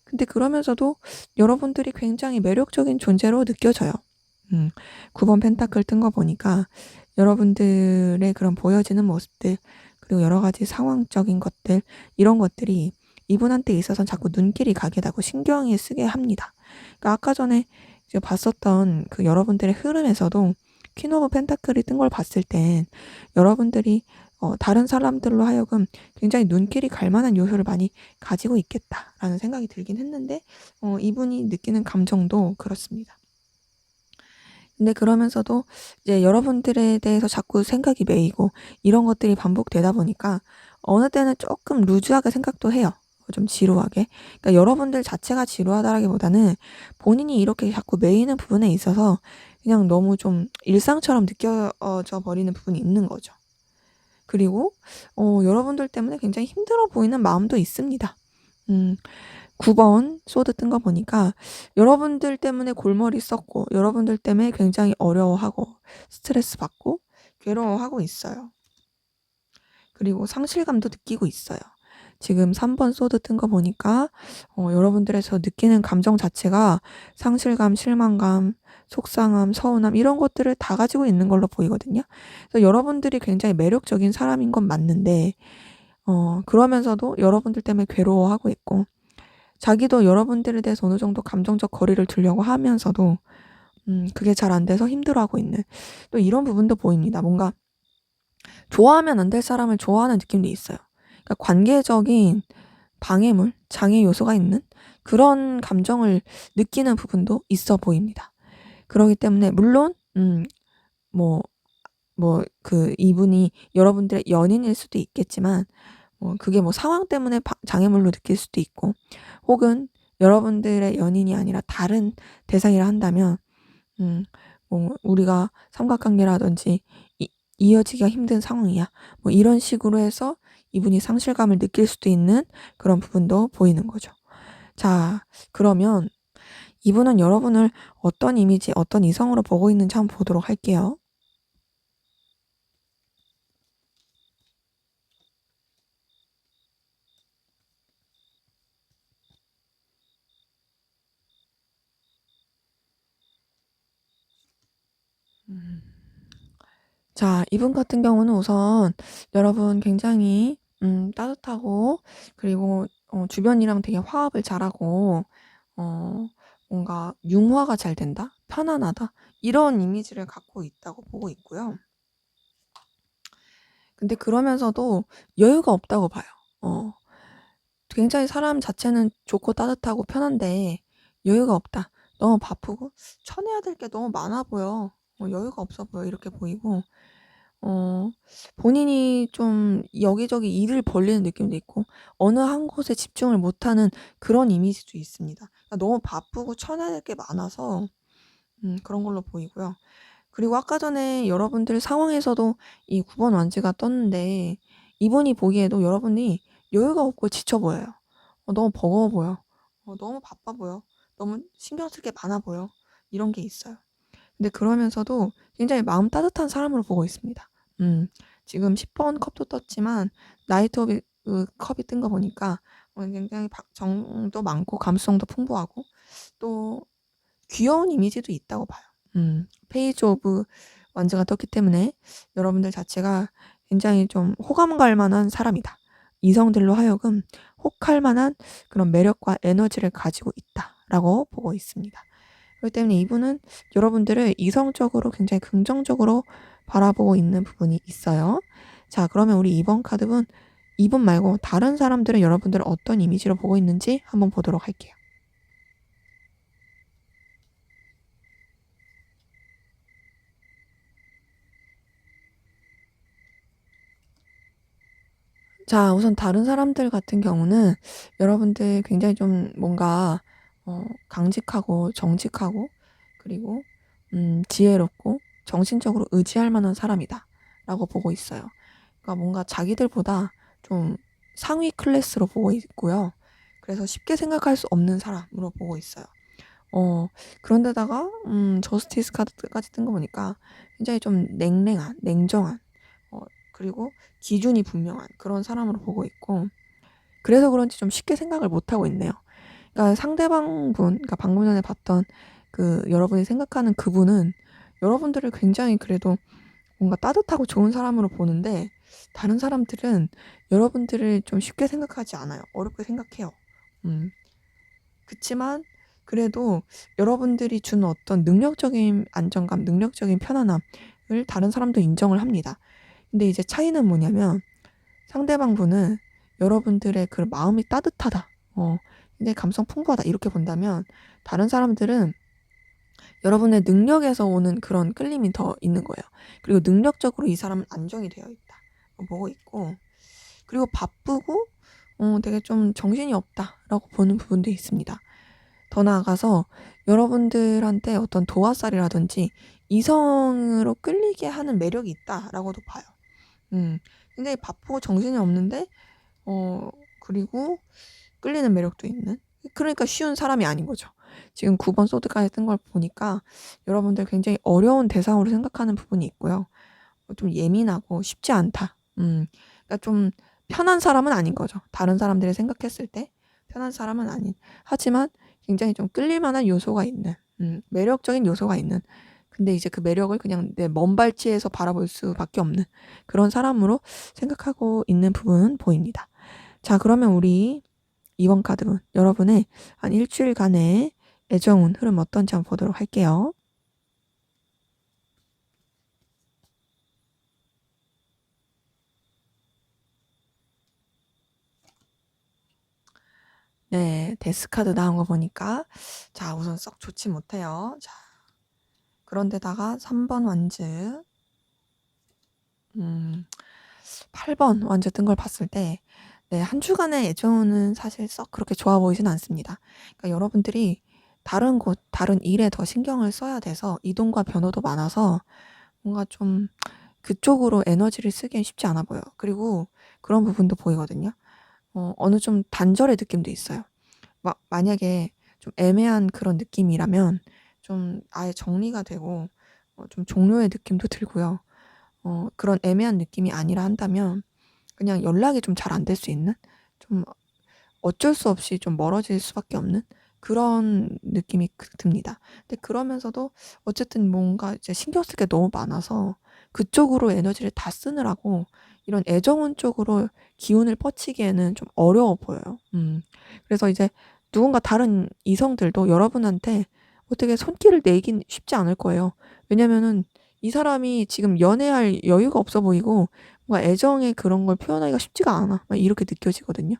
근데 그러면서도 여러분들이 굉장히 매력적인 존재로 느껴져요. 음. 9번 펜타클 뜬 거 보니까 여러분들의 그런 보여지는 모습들, 그리고 여러 가지 상황적인 것들, 이런 것들이 이분한테 있어서는 자꾸 눈길이 가게 되고 신경이 쓰게 합니다. 그러니까 아까 전에 이제 봤었던 그 여러분들의 흐름에서도 퀸 오브 펜타클이 뜬 걸 봤을 땐 여러분들이 다른 사람들로 하여금 굉장히 눈길이 갈 만한 요소를 많이 가지고 있겠다라는 생각이 들긴 했는데, 이분이 느끼는 감정도 그렇습니다. 근데 그러면서도 이제 여러분들에 대해서 자꾸 생각이 매이고 이런 것들이 반복되다 보니까 어느 때는 조금 루즈하게 생각도 해요. 좀 지루하게. 그러니까 여러분들 자체가 지루하다라기보다는 본인이 이렇게 자꾸 매이는 부분에 있어서 그냥 너무 좀 일상처럼 느껴져 버리는 부분이 있는 거죠. 그리고 여러분들 때문에 굉장히 힘들어 보이는 마음도 있습니다. 음. 9번 소드 뜬 거 보니까 여러분들 때문에 골머리 썩고 여러분들 때문에 굉장히 어려워하고 스트레스 받고 괴로워하고 있어요. 그리고 상실감도 느끼고 있어요. 지금 3번 소드 뜬 거 보니까 여러분들에서 느끼는 감정 자체가 상실감, 실망감, 속상함, 서운함, 이런 것들을 다 가지고 있는 걸로 보이거든요. 그래서 여러분들이 굉장히 매력적인 사람인 건 맞는데, 그러면서도 여러분들 때문에 괴로워하고 있고, 자기도 여러분들에 대해서 어느 정도 감정적 거리를 두려고 하면서도 그게 잘 안 돼서 힘들어하고 있는, 또 이런 부분도 보입니다. 뭔가 좋아하면 안 될 사람을 좋아하는 느낌도 있어요. 그러니까 관계적인 방해물, 장애 요소가 있는 그런 감정을 느끼는 부분도 있어 보입니다. 그러기 때문에 물론 뭐 이분이 여러분들의 연인일 수도 있겠지만, 그게 뭐 상황 때문에 장애물로 느낄 수도 있고, 혹은 여러분들의 연인이 아니라 다른 대상이라 한다면 음 우리가 삼각관계라든지 이어지기가 힘든 상황이야, 뭐 이런 식으로 해서 이분이 상실감을 느낄 수도 있는 그런 부분도 보이는 거죠. 자, 그러면 이분은 여러분을 어떤 이미지, 어떤 이성으로 보고 있는지 한번 보도록 할게요. 음. 자, 이분 같은 경우는 우선 여러분 굉장히 따뜻하고, 그리고 주변이랑 되게 화합을 잘하고, 어 뭔가 융화가 잘 된다, 편안하다, 이런 이미지를 갖고 있다고 보고 있고요. 근데 그러면서도 여유가 없다고 봐요. 어 굉장히 사람 자체는 좋고 따뜻하고 편한데 여유가 없다. 너무 바쁘고 쳐내야 될 게 너무 많아 보여. 여유가 없어 보여. 이렇게 보이고, 어 본인이 좀 여기저기 일을 벌리는 느낌도 있고 어느 한 곳에 집중을 못하는 그런 이미지도 있습니다. 그러니까 너무 바쁘고 쳐내야 될 게 많아서 그런 걸로 보이고요. 그리고 아까 전에 여러분들 상황에서도 이 9번 완즈가 떴는데, 이분이 보기에도 여러분이 여유가 없고 지쳐 보여요. 너무 버거워 보여. 너무 바빠 보여. 너무 신경 쓸 게 많아 보여. 이런 게 있어요. 근데 그러면서도 굉장히 마음 따뜻한 사람으로 보고 있습니다. 지금 10번 컵도 떴지만 나이트 오브 컵이 뜬 거 보니까 굉장히 정도 많고 감수성도 풍부하고, 또 귀여운 이미지도 있다고 봐요. 페이지 오브 완즈가 떴기 때문에 여러분들 자체가 굉장히 좀 호감 갈 만한 사람이다. 이성들로 하여금 혹할 만한 그런 매력과 에너지를 가지고 있다라고 보고 있습니다. 그렇기 때문에 이분은 여러분들을 이성적으로 굉장히 긍정적으로 바라보고 있는 부분이 있어요. 자, 그러면 우리 이번 카드는 이분 말고 다른 사람들은 여러분들을 어떤 이미지로 보고 있는지 한번 보도록 할게요. 자, 우선 다른 사람들 같은 경우는 여러분들 굉장히 좀 뭔가 강직하고 정직하고, 그리고 지혜롭고 정신적으로 의지할 만한 사람이다라고 보고 있어요. 그러니까 뭔가 자기들보다 좀 상위 클래스로 보고 있고요. 그래서 쉽게 생각할 수 없는 사람으로 보고 있어요. 어 그런데다가 저스티스 카드까지 뜬 거 보니까 굉장히 좀 냉랭한, 냉정한, 어 그리고 기준이 분명한 그런 사람으로 보고 있고, 그래서 그런지 좀 쉽게 생각을 못 하고 있네요. 그러니까 상대방 분, 그러니까 방금 전에 봤던 그 여러분이 생각하는 그분은 여러분들을 굉장히 그래도 뭔가 따뜻하고 좋은 사람으로 보는데, 다른 사람들은 여러분들을 좀 쉽게 생각하지 않아요. 어렵게 생각해요. 음. 그치만 그래도 여러분들이 주는 어떤 능력적인 안정감, 능력적인 편안함을 다른 사람도 인정을 합니다. 근데 이제 차이는 뭐냐면, 상대방 분은 여러분들의 그 마음이 따뜻하다, 굉장히 감성 풍부하다 이렇게 본다면, 다른 사람들은 여러분의 능력에서 오는 그런 끌림이 더 있는 거예요. 그리고 능력적으로 이 사람은 안정이 되어 있다 보고 있고, 그리고 바쁘고 되게 좀 정신이 없다라고 보는 부분도 있습니다. 더 나아가서 여러분들한테 어떤 도화살이라든지 이성으로 끌리게 하는 매력이 있다라고도 봐요. 음. 굉장히 바쁘고 정신이 없는데 어 그리고 끌리는 매력도 있는, 그러니까 쉬운 사람이 아닌 거죠. 지금 9번 소드까지 뜬 걸 보니까 여러분들 굉장히 어려운 대상으로 생각하는 부분이 있고요. 좀 예민하고 쉽지 않다. 그러니까 좀 편한 사람은 아닌 거죠. 다른 사람들이 생각했을 때 편한 사람은 아닌. 하지만 굉장히 좀 끌릴 만한 요소가 있는, 매력적인 요소가 있는. 근데 이제 그 매력을 그냥 내 먼 발치에서 바라볼 수밖에 없는 그런 사람으로 생각하고 있는 부분 보입니다. 자, 그러면 우리 이번 카드분, 여러분의 한 일주일간의 애정운 흐름 어떤지 한번 보도록 할게요. 네, 데스카드 나온 거 보니까, 자, 우선 썩 좋지 못해요. 자, 그런데다가 3번 완즈, 음, 8번 완즈 뜬 걸 봤을 때, 네, 한 주간의 애정은 사실 썩 그렇게 좋아 보이진 않습니다. 그러니까 여러분들이 다른 곳, 다른 일에 더 신경을 써야 돼서 이동과 변화도 많아서 뭔가 좀 그쪽으로 에너지를 쓰기엔 쉽지 않아 보여요. 그리고 그런 부분도 보이거든요. 어느 좀 단절의 느낌도 있어요. 만약에 좀 애매한 그런 느낌이라면 좀 아예 정리가 되고 좀 종료의 느낌도 들고요. 그런 애매한 느낌이 아니라 한다면 그냥 연락이 좀 잘 안 될 수 있는, 좀 어쩔 수 없이 좀 멀어질 수밖에 없는 그런 느낌이 듭니다. 근데 그러면서도 어쨌든 뭔가 이제 신경 쓸 게 너무 많아서 그쪽으로 에너지를 다 쓰느라고 이런 애정운 쪽으로 기운을 뻗치기에는 좀 어려워 보여요. 그래서 이제 누군가 다른 이성들도 여러분한테 어떻게 손길을 내긴 쉽지 않을 거예요. 왜냐면은 이 사람이 지금 연애할 여유가 없어 보이고 뭔가 애정의 그런 걸 표현하기가 쉽지가 않아. 막 이렇게 느껴지거든요.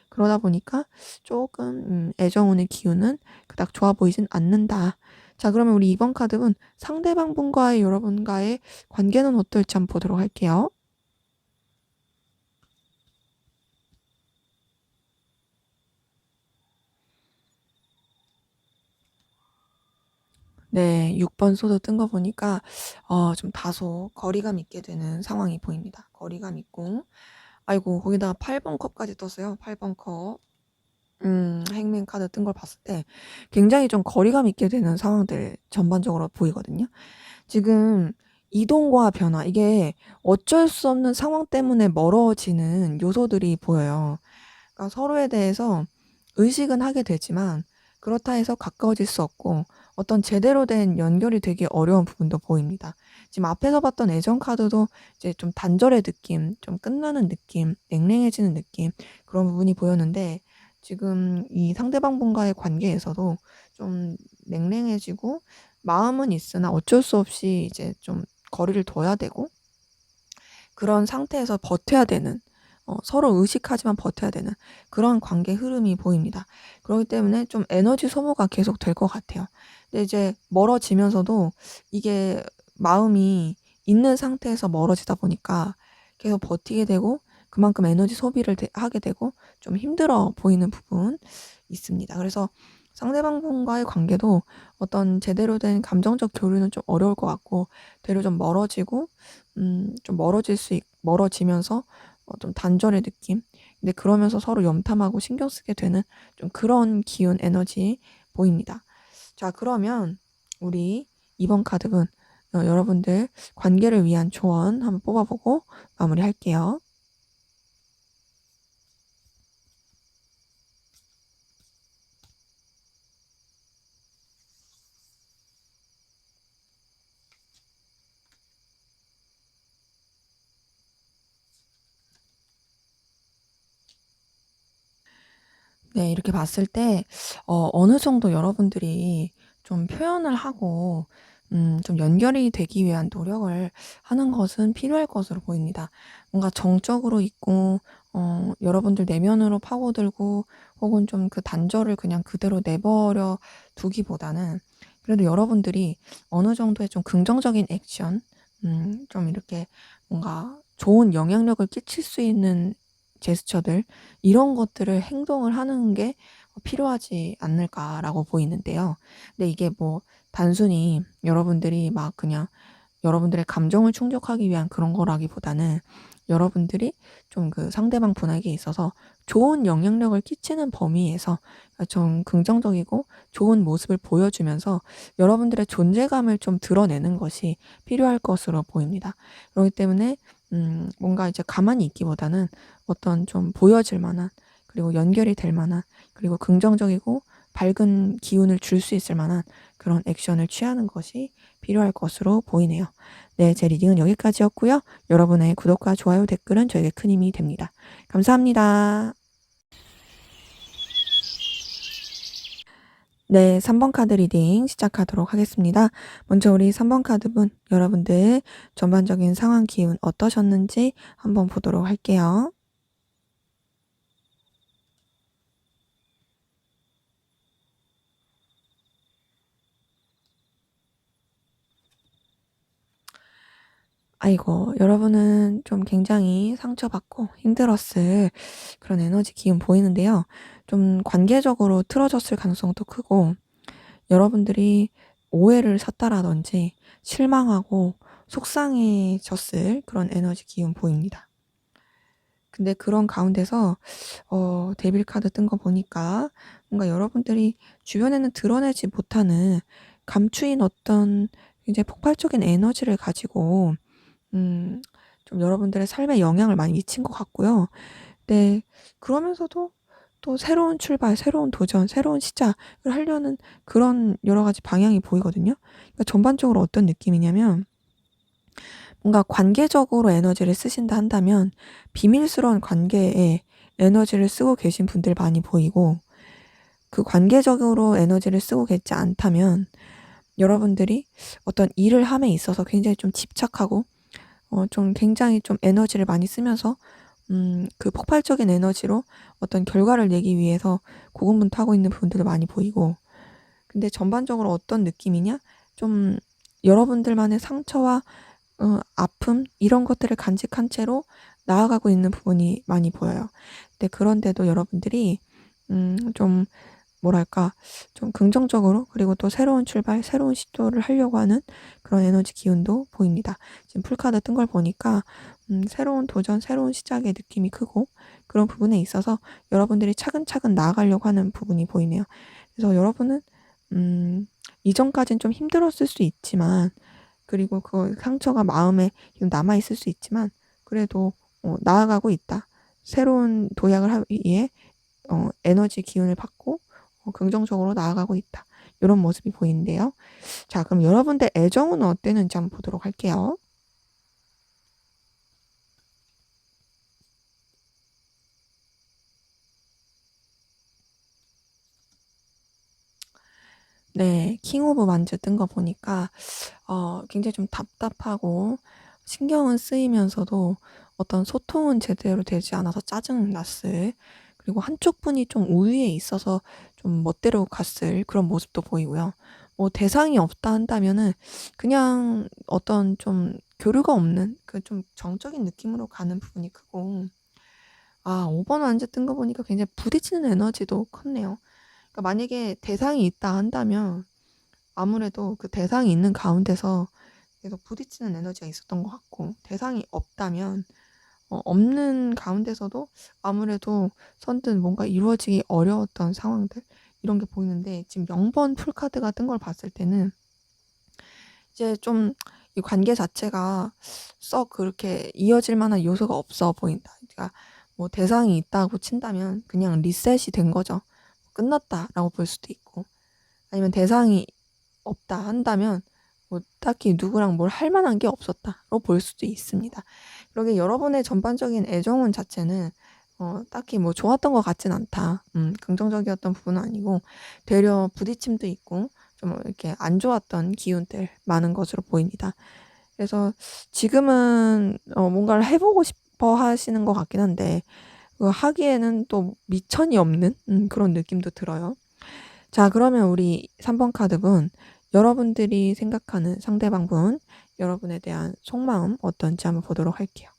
그러다 보니까 조금 애정운의 기운은 그닥 좋아 보이진 않는다. 자, 그러면 우리 이번 카드는 상대방 분과의 여러분과의 관계는 어떨지 한번 보도록 할게요. 네, 6번 소드 뜬 거 보니까 좀 다소 거리감 있게 되는 상황이 보입니다. 거리감 있고, 아이고 거기다가 8번 컵까지 떴어요. 8번 컵. 행맨 카드 뜬 걸 봤을 때 굉장히 좀 거리감 있게 되는 상황들 전반적으로 보이거든요. 지금 이동과 변화, 이게 어쩔 수 없는 상황 때문에 멀어지는 요소들이 보여요. 그러니까 서로에 대해서 의식은 하게 되지만 그렇다 해서 가까워질 수 없고 어떤 제대로 된 연결이 되기 어려운 부분도 보입니다. 지금 앞에서 봤던 애정 카드도 이제 좀 단절의 느낌, 좀 끝나는 느낌, 냉랭해지는 느낌, 그런 부분이 보였는데, 지금 이 상대방 분과의 관계에서도 좀 냉랭해지고 마음은 있으나 어쩔 수 없이 이제 좀 거리를 둬야 되고 그런 상태에서 버텨야 되는, 서로 의식하지만 버텨야 되는 그런 관계 흐름이 보입니다. 그렇기 때문에 좀 에너지 소모가 계속 될 것 같아요. 근데 이제 멀어지면서도 이게 마음이 있는 상태에서 멀어지다 보니까 계속 버티게 되고 그만큼 에너지 소비를 하게 되고 좀 힘들어 보이는 부분 있습니다. 그래서 상대방분과의 관계도 어떤 제대로 된 감정적 교류는 좀 어려울 것 같고 되려 좀 멀어지고 좀 멀어지면서 좀 단절의 느낌. 근데 그러면서 서로 염탐하고 신경 쓰게 되는 좀 그런 기운 에너지 보입니다. 자, 그러면 우리 이번 카드분 여러분들 관계를 위한 조언 한번 뽑아보고 마무리할게요. 네, 이렇게 봤을 때 어느 정도 여러분들이 좀 표현을 하고 좀 연결이 되기 위한 노력을 하는 것은 필요할 것으로 보입니다. 뭔가 정적으로 있고 여러분들 내면으로 파고들고 혹은 좀 그 단절을 그냥 그대로 내버려 두기보다는 그래도 여러분들이 어느 정도의 좀 긍정적인 액션, 좀 이렇게 뭔가 좋은 영향력을 끼칠 수 있는 제스처들, 이런 것들을 행동을 하는 게 필요하지 않을까라고 보이는데요. 근데 이게 뭐 단순히 여러분들이 막 그냥 여러분들의 감정을 충족하기 위한 그런 거라기보다는 여러분들이 좀 그 상대방 분에게 있어서 좋은 영향력을 끼치는 범위에서 좀 긍정적이고 좋은 모습을 보여주면서 여러분들의 존재감을 좀 드러내는 것이 필요할 것으로 보입니다. 그렇기 때문에 뭔가 이제 가만히 있기보다는 어떤 좀 보여질 만한, 그리고 연결이 될 만한, 그리고 긍정적이고 밝은 기운을 줄 수 있을 만한 그런 액션을 취하는 것이 필요할 것으로 보이네요. 네, 제 리딩은 여기까지였고요. 여러분의 구독과 좋아요, 댓글은 저에게 큰 힘이 됩니다. 감사합니다. 네, 3번 카드 리딩 시작하도록 하겠습니다. 먼저 우리 3번 카드분, 여러분들 전반적인 상황 기운 어떠셨는지 한번 보도록 할게요. 아이고, 여러분은 좀 굉장히 상처받고 힘들었을 그런 에너지 기운 보이는데요. 좀 관계적으로 틀어졌을 가능성도 크고, 여러분들이 오해를 샀다라든지 실망하고 속상해졌을 그런 에너지 기운 보입니다. 근데 그런 가운데서 데빌 카드 뜬 거 보니까 뭔가 여러분들이 주변에는 드러내지 못하는 감추인 어떤 굉장히 폭발적인 에너지를 가지고 음 좀 여러분들의 삶에 영향을 많이 미친 것 같고요. 네. 그러면서도 또 새로운 출발, 새로운 도전, 새로운 시작을 하려는 그런 여러 가지 방향이 보이거든요. 그러니까 전반적으로 어떤 느낌이냐면 뭔가 관계적으로 에너지를 쓰신다 한다면 비밀스러운 관계에 에너지를 쓰고 계신 분들 많이 보이고, 그 관계적으로 에너지를 쓰고 계지 않다면 여러분들이 어떤 일을 함에 있어서 굉장히 좀 집착하고 좀 굉장히 좀 에너지를 많이 쓰면서 그 폭발적인 에너지로 어떤 결과를 내기 위해서 고군분투하고 있는 부분들도 많이 보이고, 근데 전반적으로 어떤 느낌이냐? 좀 여러분들만의 상처와 아픔 이런 것들을 간직한 채로 나아가고 있는 부분이 많이 보여요. 근데 그런데도 여러분들이 좀 뭐랄까, 좀 긍정적으로, 그리고 또 새로운 출발, 새로운 시도를 하려고 하는 그런 에너지 기운도 보입니다. 지금 풀카드 뜬 걸 보니까 새로운 도전, 새로운 시작의 느낌이 크고, 그런 부분에 있어서 여러분들이 차근차근 나아가려고 하는 부분이 보이네요. 그래서 여러분은 이전까진 좀 힘들었을 수 있지만, 그리고 그 상처가 마음에 남아 있을 수 있지만, 그래도 나아가고 있다. 새로운 도약을 하기 위해 에너지 기운을 받고 긍정적으로 나아가고 있다. 이런 모습이 보이는데요. 자, 그럼 여러분들 애정은 어땠는지 한번 보도록 할게요. 네, 킹 오브 완즈 뜬 거 보니까 굉장히 좀 답답하고 신경은 쓰이면서도 어떤 소통은 제대로 되지 않아서 짜증 났을, 그리고 한쪽 분이 좀 우위에 있어서 좀 멋대로 갔을 그런 모습도 보이고요. 뭐 대상이 없다 한다면은 그냥 어떤 좀 교류가 없는 그 좀 정적인 느낌으로 가는 부분이 크고, 아 5번 완자 뜬 거 보니까 굉장히 부딪히는 에너지도 컸네요. 그러니까 만약에 대상이 있다 한다면 아무래도 그 대상이 있는 가운데서 계속 부딪히는 에너지가 있었던 것 같고, 대상이 없다면 없는 가운데서도 아무래도 선뜻 뭔가 이루어지기 어려웠던 상황들, 이런 게 보이는데, 지금 0번 풀카드가 뜬 걸 봤을 때는 이제 좀 이 관계 자체가 썩 그렇게 이어질 만한 요소가 없어 보인다. 그러니까 뭐 대상이 있다고 친다면 그냥 리셋이 된 거죠. 끝났다라고 볼 수도 있고, 아니면 대상이 없다 한다면 뭐 딱히 누구랑 뭘 할 만한 게 없었다로 볼 수도 있습니다. 그러게 여러분의 전반적인 애정운 자체는 딱히 뭐 좋았던 것 같진 않다. 긍정적이었던 부분은 아니고 되려 부딪힘도 있고 좀 이렇게 안 좋았던 기운들 많은 것으로 보입니다. 그래서 지금은 뭔가를 해보고 싶어 하시는 것 같긴 한데, 그거 하기에는 또 미천이 없는 그런 느낌도 들어요. 자, 그러면 우리 3번 카드분, 여러분들이 생각하는 상대방분, 여러분에 대한 속마음 어떤지 한번 보도록 할게요.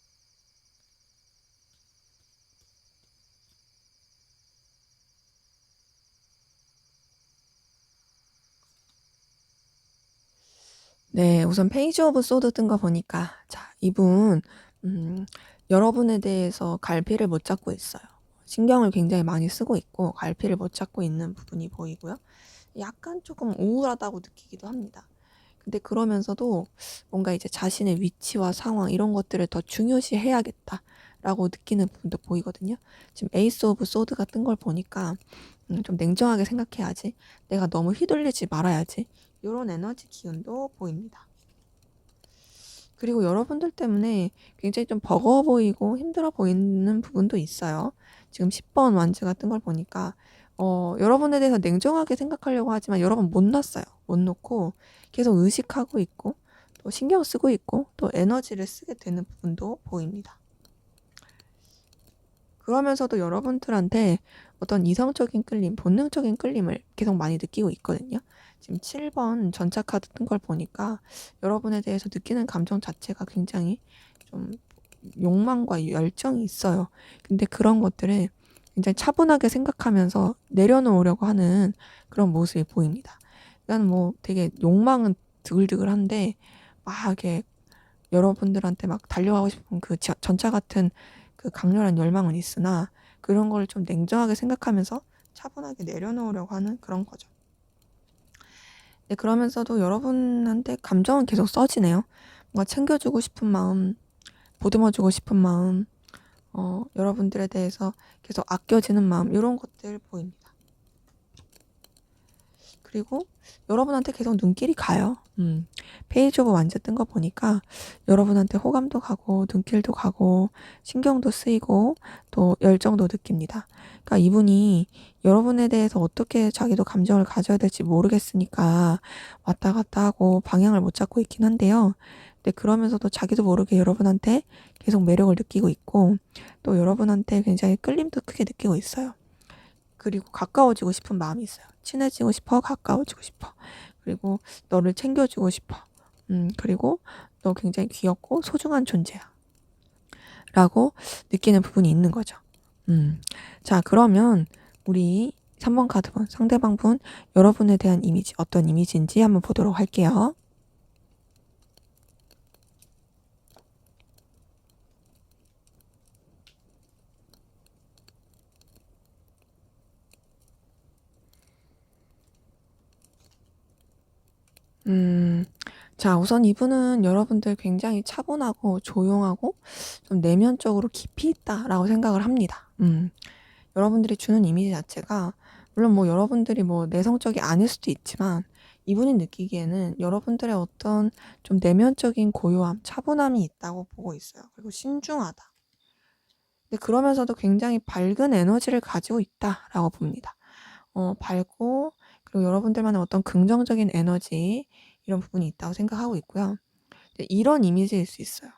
네, 우선 페이지 오브 소드 뜬 거 보니까, 자, 이분, 음, 여러분에 대해서 갈피를 못 잡고 있어요. 신경을 굉장히 많이 쓰고 있고, 갈피를 못 잡고 있는 부분이 보이고요. 약간 조금 우울하다고 느끼기도 합니다. 근데 그러면서도 뭔가 이제 자신의 위치와 상황 이런 것들을 더 중요시 해야겠다라고 느끼는 부분도 보이거든요. 지금 에이스 오브 소드가 뜬 걸 보니까 좀 냉정하게 생각해야지. 내가 너무 휘둘리지 말아야지. 이런 에너지 기운도 보입니다. 그리고 여러분들 때문에 굉장히 좀 버거워 보이고 힘들어 보이는 부분도 있어요. 지금 10번 완즈가 뜬 걸 보니까 여러분에 대해서 냉정하게 생각하려고 하지만 여러분 못 놨어요. 못 놓고 계속 의식하고 있고 또 신경 쓰고 있고 또 에너지를 쓰게 되는 부분도 보입니다. 그러면서도 여러분들한테 어떤 이성적인 끌림, 본능적인 끌림을 계속 많이 느끼고 있거든요. 지금 7번 전차 카드 뜬 걸 보니까 여러분에 대해서 느끼는 감정 자체가 굉장히 좀 욕망과 열정이 있어요. 근데 그런 것들을 굉장히 차분하게 생각하면서 내려놓으려고 하는 그런 모습이 보입니다. 그러니까 뭐 되게 욕망은 드글드글한데 막 이렇게 여러분들한테 막 달려가고 싶은 그 전차 같은 그 강렬한 열망은 있으나 그런 걸 좀 냉정하게 생각하면서 차분하게 내려놓으려고 하는 그런 거죠. 네, 그러면서도 여러분한테 감정은 계속 써지네요. 뭔가 챙겨주고 싶은 마음, 보듬어주고 싶은 마음, 여러분들에 대해서 계속 아껴지는 마음, 이런 것들 보입니다. 그리고 여러분한테 계속 눈길이 가요. 페이지 오브 완자 뜬 거 보니까 여러분한테 호감도 가고 눈길도 가고 신경도 쓰이고 또 열정도 느낍니다. 그러니까 이분이 여러분에 대해서 어떻게 자기도 감정을 가져야 될지 모르겠으니까 왔다 갔다 하고 방향을 못 잡고 있긴 한데요. 근데 그러면서도 자기도 모르게 여러분한테 계속 매력을 느끼고 있고 또 여러분한테 굉장히 끌림도 크게 느끼고 있어요. 그리고 가까워지고 싶은 마음이 있어요. 친해지고 싶어, 가까워지고 싶어. 그리고 너를 챙겨주고 싶어. 그리고 너 굉장히 귀엽고 소중한 존재야. 라고 느끼는 부분이 있는 거죠. 자, 그러면 우리 3번 카드분, 상대방 분, 여러분에 대한 이미지, 어떤 이미지인지 한번 보도록 할게요. 자, 우선 이분은 여러분들 굉장히 차분하고 조용하고 좀 내면적으로 깊이 있다라고 생각을 합니다. 여러분들이 주는 이미지 자체가 물론 뭐 여러분들이 뭐 내성적이 아닐 수도 있지만 이분이 느끼기에는 여러분들의 어떤 좀 내면적인 고요함, 차분함이 있다고 보고 있어요. 그리고 신중하다. 근데 그러면서도 굉장히 밝은 에너지를 가지고 있다라고 봅니다. 밝고 그리고 여러분들만의 어떤 긍정적인 에너지 이런 부분이 있다고 생각하고 있고요. 이런 이미지일 수 있어요.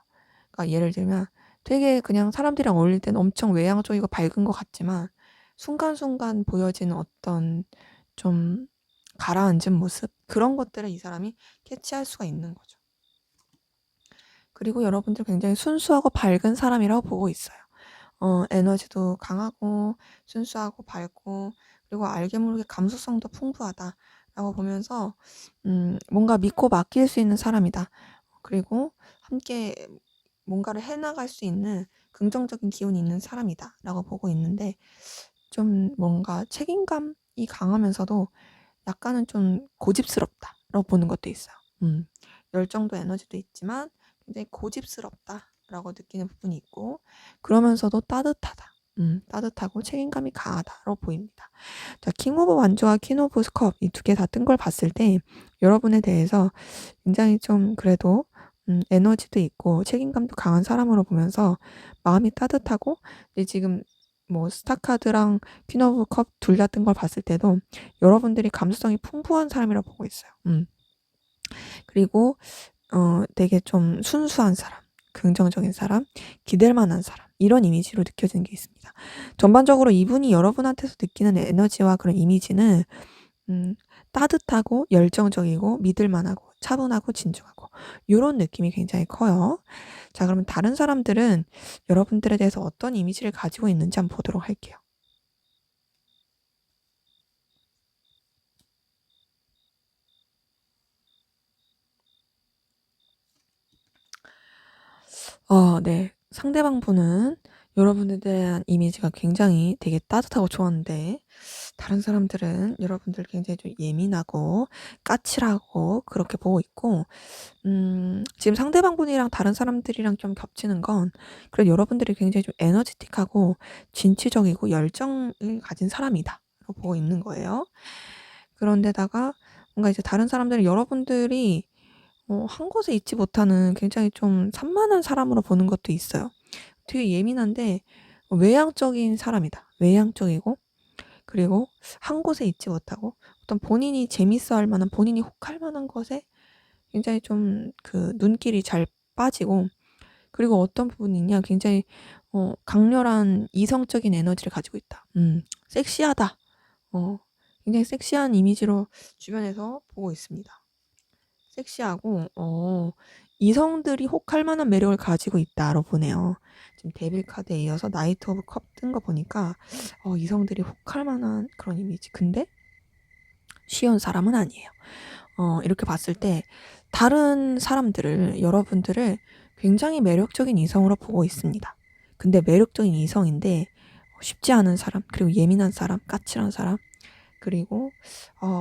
그러니까 예를 들면 되게 그냥 사람들이랑 어울릴 때는 엄청 외향적이고 밝은 것 같지만 순간순간 보여지는 어떤 좀 가라앉은 모습, 그런 것들을 이 사람이 캐치할 수가 있는 거죠. 그리고 여러분들 굉장히 순수하고 밝은 사람이라고 보고 있어요. 에너지도 강하고 순수하고 밝고 그리고 알게 모르게 감수성도 풍부하다라고 보면서 뭔가 믿고 맡길 수 있는 사람이다. 그리고 함께 뭔가를 해 나갈 수 있는 긍정적인 기운이 있는 사람이다라고 보고 있는데 좀 뭔가 책임감이 강하면서도 약간은 좀 고집스럽다라고 보는 것도 있어요. 열정도 에너지도 있지만 굉장히 고집스럽다라고 느끼는 부분이 있고 그러면서도 따뜻하다. 따뜻하고 책임감이 강하다로 보입니다. 자, 킹 오브 완주와 퀸 오브 컵 이 두 개 다 뜬 걸 봤을 때 여러분에 대해서 굉장히 좀 그래도 에너지도 있고 책임감도 강한 사람으로 보면서 마음이 따뜻하고 지금 뭐 스타카드랑 퀸 오브 컵 둘 다 뜬 걸 봤을 때도 여러분들이 감수성이 풍부한 사람이라고 보고 있어요. 그리고 되게 좀 순수한 사람, 긍정적인 사람, 기댈 만한 사람 이런 이미지로 느껴지는 게 있습니다. 전반적으로 이분이 여러분한테서 느끼는 에너지와 그런 이미지는 따뜻하고 열정적이고 믿을 만하고 차분하고 진중하고 요런 느낌이 굉장히 커요. 자, 그러면 다른 사람들은 여러분들에 대해서 어떤 이미지를 가지고 있는지 한번 보도록 할게요. 네. 상대방 분은 여러분에 대한 이미지가 굉장히 되게 따뜻하고 좋았는데 다른 사람들은 여러분들 굉장히 좀 예민하고 까칠하고 그렇게 보고 있고 지금 상대방 분이랑 다른 사람들이랑 좀 겹치는 건 그래도 여러분들이 굉장히 좀 에너지틱하고 진취적이고 열정을 가진 사람이다라고 보고 있는 거예요. 그런데다가 뭔가 이제 다른 사람들은 여러분들이 한 곳에 있지 못하는 굉장히 좀 산만한 사람으로 보는 것도 있어요. 되게 예민한데 외향적인 사람이다. 외향적이고 그리고 한 곳에 있지 못하고 어떤 본인이 재밌어 할 만한 본인이 혹할 만한 것에 굉장히 좀 그 눈길이 잘 빠지고 그리고 어떤 부분이 있냐 굉장히 강렬한 이성적인 에너지를 가지고 있다. 섹시하다. 굉장히 섹시한 이미지로 주변에서 보고 있습니다. 섹시하고 이성들이 혹할 만한 매력을 가지고 있다로 보네요. 지금 데빌 카드에 이어서 나이트 오브 컵 뜬 거 보니까 이성들이 혹할 만한 그런 이미지. 근데 쉬운 사람은 아니에요. 이렇게 봤을 때 다른 사람들을 여러분들을 굉장히 매력적인 이성으로 보고 있습니다. 근데 매력적인 이성인데 쉽지 않은 사람, 그리고 예민한 사람, 까칠한 사람, 그리고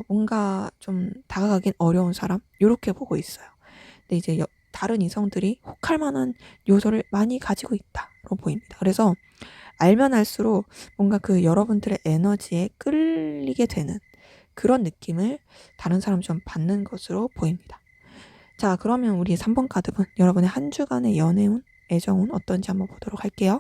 뭔가 좀 다가가긴 어려운 사람 요렇게 보고 있어요. 근데 이제 다른 이성들이 혹할 만한 요소를 많이 가지고 있다로 보입니다. 그래서 알면 알수록 뭔가 그 여러분들의 에너지에 끌리게 되는 그런 느낌을 다른 사람 좀 받는 것으로 보입니다. 자, 그러면 우리 3번 카드분 여러분의 한 주간의 연애운, 애정운 어떤지 한번 보도록 할게요.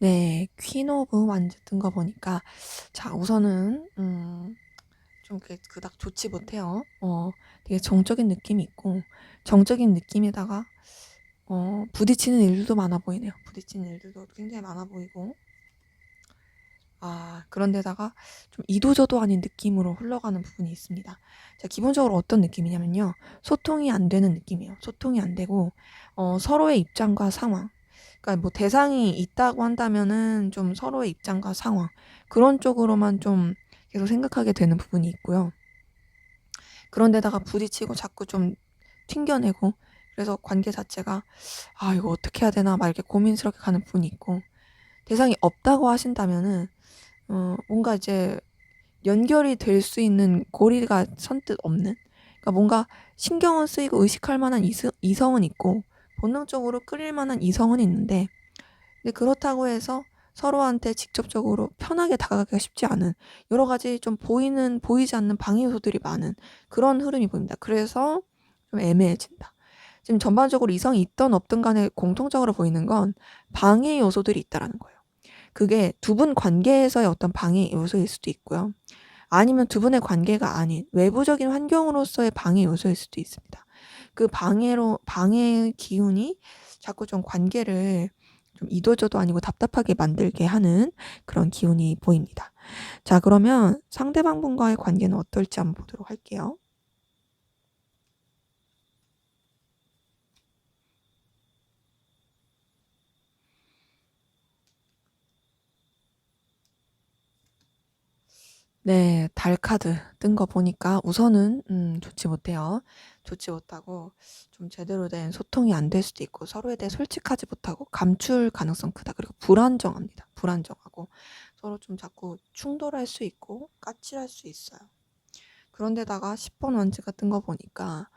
네, 퀸 오브 완즈 뜬 거 보니까 자, 우선은 좀 그닥 좋지 못해요. 되게 정적인 느낌이 있고 정적인 느낌에다가 부딪히는 일들도 많아 보이네요. 부딪히는 일들도 굉장히 많아 보이고 그런데다가 좀 이도저도 아닌 느낌으로 흘러가는 부분이 있습니다. 자, 기본적으로 어떤 느낌이냐면요. 소통이 안 되는 느낌이에요. 소통이 안 되고 서로의 입장과 상황 그러니까 뭐 대상이 있다고 한다면은 좀 서로의 입장과 상황 그런 쪽으로만 좀 계속 생각하게 되는 부분이 있고요. 그런데다가 부딪히고 자꾸 좀 튕겨내고 그래서 관계 자체가 이거 어떻게 해야 되나 막 이렇게 고민스럽게 가는 부분이 있고 대상이 없다고 하신다면은 뭔가 이제 연결이 될 수 있는 고리가 선뜻 없는 그러니까 뭔가 신경은 쓰이고 의식할 만한 이성은 있고 본능적으로 끌릴 만한 이성은 있는데 근데 그렇다고 해서 서로한테 직접적으로 편하게 다가가기가 쉽지 않은 여러 가지 좀 보이지 않는 방해 요소들이 많은 그런 흐름이 보입니다. 그래서 좀 애매해진다. 지금 전반적으로 이성이 있든 없든 간에 공통적으로 보이는 건 방해 요소들이 있다라는 거예요. 그게 두 분 관계에서의 어떤 방해 요소일 수도 있고요. 아니면 두 분의 관계가 아닌 외부적인 환경으로서의 방해 요소일 수도 있습니다. 그 방해의 기운이 자꾸 좀 관계를 좀 이도저도 아니고 답답하게 만들게 하는 그런 기운이 보입니다. 자, 그러면 상대방분과의 관계는 어떨지 한번 보도록 할게요. 네. 달 카드 뜬 거 보니까 우선은 좋지 못해요. 좋지 못하고 좀 제대로 된 소통이 안 될 수도 있고 서로에 대해 솔직하지 못하고 감출 가능성 크다. 그리고 불안정합니다. 불안정하고 서로 좀 자꾸 충돌할 수 있고 까칠할 수 있어요. 그런데다가 10번 원지가 뜬 거 보니까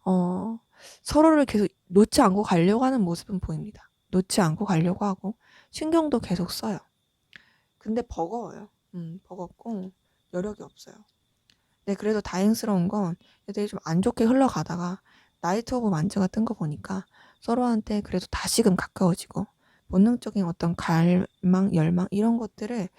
어 서로를 계속 놓지 않고 가려고 하는 모습은 보입니다. 놓지 않고 가려고 하고 신경도 계속 써요. 근데 버거워요. 버겁고 여력이 없어요. 네, 그래도 다행스러운 건 되게 좀 안 좋게 흘러가다가 나이트 오브 만즈가 뜬 거 보니까 서로한테 그래도 다시금 가까워지고 본능적인 어떤 갈망, 열망 이런 것들을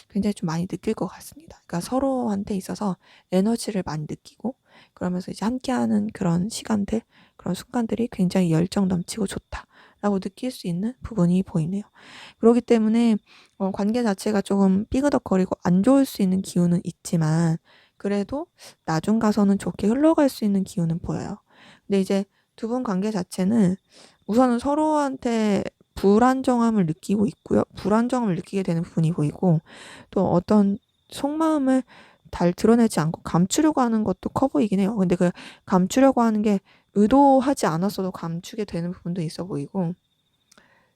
굉장히 좀 많이 느낄 것 같습니다. 그러니까 서로한테 있어서 에너지를 많이 느끼고 그러면서 이제 함께하는 그런 시간들, 그런 순간들이 굉장히 열정 넘치고 좋다라고 느낄 수 있는 부분이 보이네요. 그렇기 때문에 관계 자체가 조금 삐그덕거리고 안 좋을 수 있는 기운은 있지만 그래도 나중 가서는 좋게 흘러갈 수 있는 기운은 보여요. 근데 이제 두 분 관계 자체는 우선은 서로한테 불안정함을 느끼고 있고요. 불안정함을 느끼게 되는 부분이 보이고 또 어떤 속마음을 잘 드러내지 않고 감추려고 하는 것도 커 보이긴 해요. 근데 그 감추려고 하는 게 의도하지 않았어도 감추게 되는 부분도 있어 보이고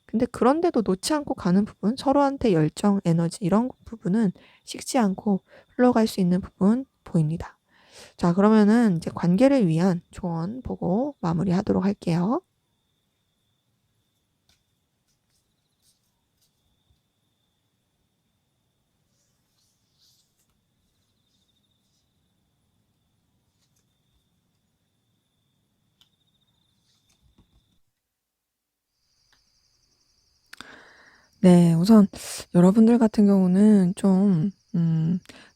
근데 그런데도 놓지 않고 가는 부분, 서로한테 열정, 에너지 이런 부분은 식지 않고 흘러갈 수 있는 부분 보입니다. 자, 그러면은 이제 관계를 위한 조언 보고 마무리하도록 할게요. 네, 우선 여러분들 같은 경우는 좀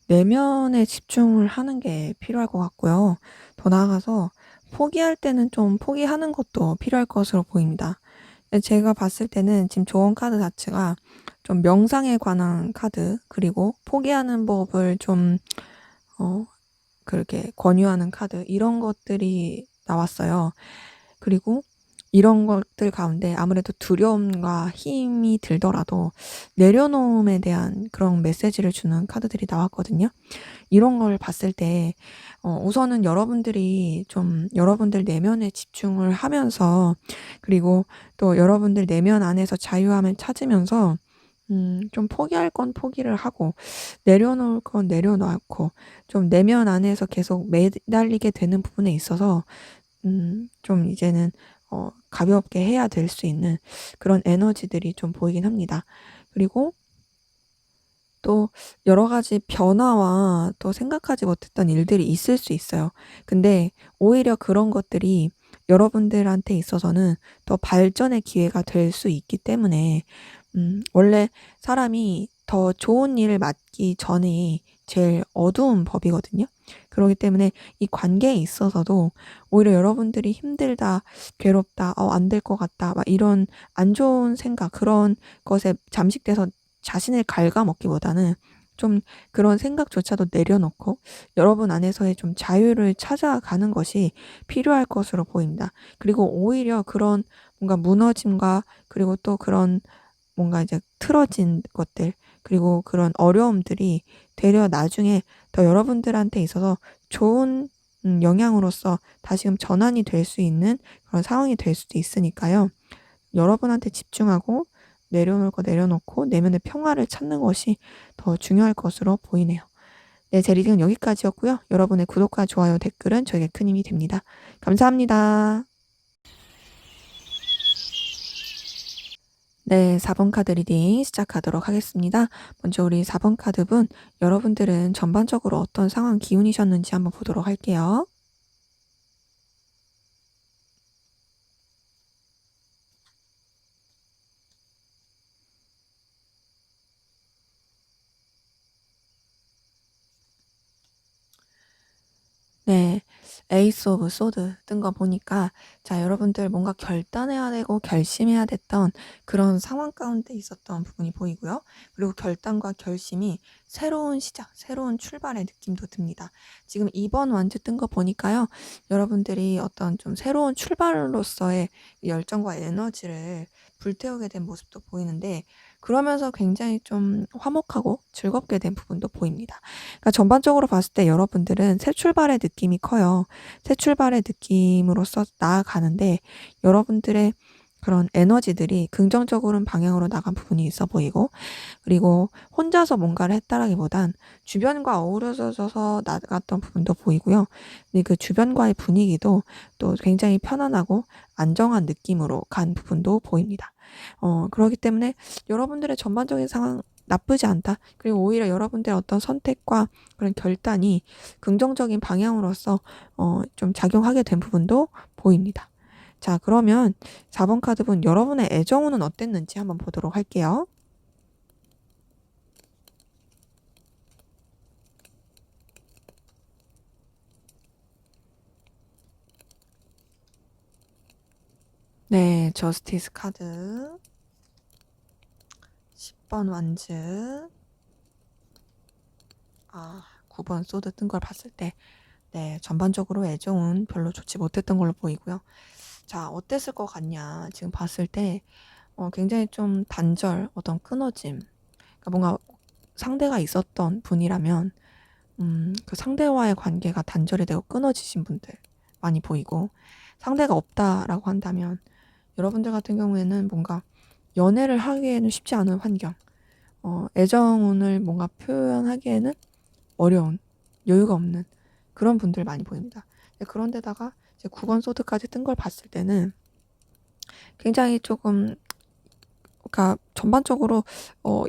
내면에 집중을 하는 게 필요할 것 같고요. 더 나아가서 포기할 때는 좀 포기하는 것도 필요할 것으로 보입니다. 제가 봤을 때는 지금 조언 카드 자체가 좀 명상에 관한 카드, 그리고 포기하는 법을 좀 어 그렇게 권유하는 카드 이런 것들이 나왔어요. 그리고 이런 것들 가운데 아무래도 두려움과 힘이 들더라도 내려놓음에 대한 그런 메시지를 주는 카드들이 나왔거든요. 이런 걸 봤을 때 우선은 여러분들이 좀 여러분들 내면에 집중을 하면서 그리고 또 여러분들 내면 안에서 자유함을 찾으면서 좀 포기할 건 포기를 하고 내려놓을 건 내려놓고 좀 내면 안에서 계속 매달리게 되는 부분에 있어서 좀 이제는 가볍게 해야 될 수 있는 그런 에너지들이 좀 보이긴 합니다. 그리고 또 여러 가지 변화와 또 생각하지 못했던 일들이 있을 수 있어요. 근데 오히려 그런 것들이 여러분들한테 있어서는 더 발전의 기회가 될 수 있기 때문에 원래 사람이 더 좋은 일을 맡기 전에 제일 어두운 법이거든요. 그러기 때문에 이 관계에 있어서도 오히려 여러분들이 힘들다, 괴롭다, 안 될 것 같다, 막 이런 안 좋은 생각, 그런 것에 잠식돼서 자신을 갉아먹기보다는 좀 그런 생각조차도 내려놓고 여러분 안에서의 좀 자유를 찾아가는 것이 필요할 것으로 보입니다. 그리고 오히려 그런 뭔가 무너짐과 그리고 또 그런 뭔가 이제 틀어진 것들 그리고 그런 어려움들이 되려 나중에 더 여러분들한테 있어서 좋은 영향으로서 다시금 전환이 될 수 있는 그런 상황이 될 수도 있으니까요. 여러분한테 집중하고 내려놓을 거 내려놓고 내면의 평화를 찾는 것이 더 중요할 것으로 보이네요. 네, 제 리딩은 여기까지였고요. 여러분의 구독과 좋아요, 댓글은 저에게 큰 힘이 됩니다. 감사합니다. 네, 4번 카드 리딩 시작하도록 하겠습니다. 먼저 우리 4번 카드분, 여러분들은 전반적으로 어떤 상황 기운이셨는지 한번 보도록 할게요. 네. 에이스 오브 소드 뜬 거 보니까 자 여러분들 뭔가 결단해야 되고 결심해야 됐던 그런 상황 가운데 있었던 부분이 보이고요. 그리고 결단과 결심이 새로운 시작, 새로운 출발의 느낌도 듭니다. 지금 2번 완즈 뜬 거 보니까요. 여러분들이 어떤 좀 새로운 출발로서의 열정과 에너지를 불태우게 된 모습도 보이는데 그러면서 굉장히 좀 화목하고 즐겁게 된 부분도 보입니다. 그러니까 전반적으로 봤을 때 여러분들은 새 출발의 느낌이 커요. 새 출발의 느낌으로써 나아가는데 여러분들의 그런 에너지들이 긍정적으로 방향으로 나간 부분이 있어 보이고 그리고 혼자서 뭔가를 했다라기보단 주변과 어우러져서 나갔던 부분도 보이고요. 근데 그 주변과의 분위기도 또 굉장히 편안하고 안정한 느낌으로 간 부분도 보입니다. 그렇기 때문에 여러분들의 전반적인 상황 나쁘지 않다. 그리고 오히려 여러분들의 어떤 선택과 그런 결단이 긍정적인 방향으로서 좀 작용하게 된 부분도 보입니다. 자, 그러면 4번 카드분 여러분의 애정운은 어땠는지 한번 보도록 할게요. 네, 저스티스 카드 10번 완즈 9번 소드 뜬 걸 봤을 때 네, 전반적으로 애정은 별로 좋지 못했던 걸로 보이고요. 자, 어땠을 것 같냐 지금 봤을 때 굉장히 좀 단절, 어떤 끊어짐 그러니까 뭔가 상대가 있었던 분이라면 그 상대와의 관계가 단절이 되고 끊어지신 분들 많이 보이고 상대가 없다라고 한다면 여러분들 같은 경우에는 뭔가 연애를 하기에는 쉽지 않은 환경 애정운을 뭔가 표현하기에는 어려운 여유가 없는 그런 분들 많이 보입니다. 그런데다가 이제 9번 소드까지 뜬 걸 봤을 때는 굉장히 조금 그러니까 전반적으로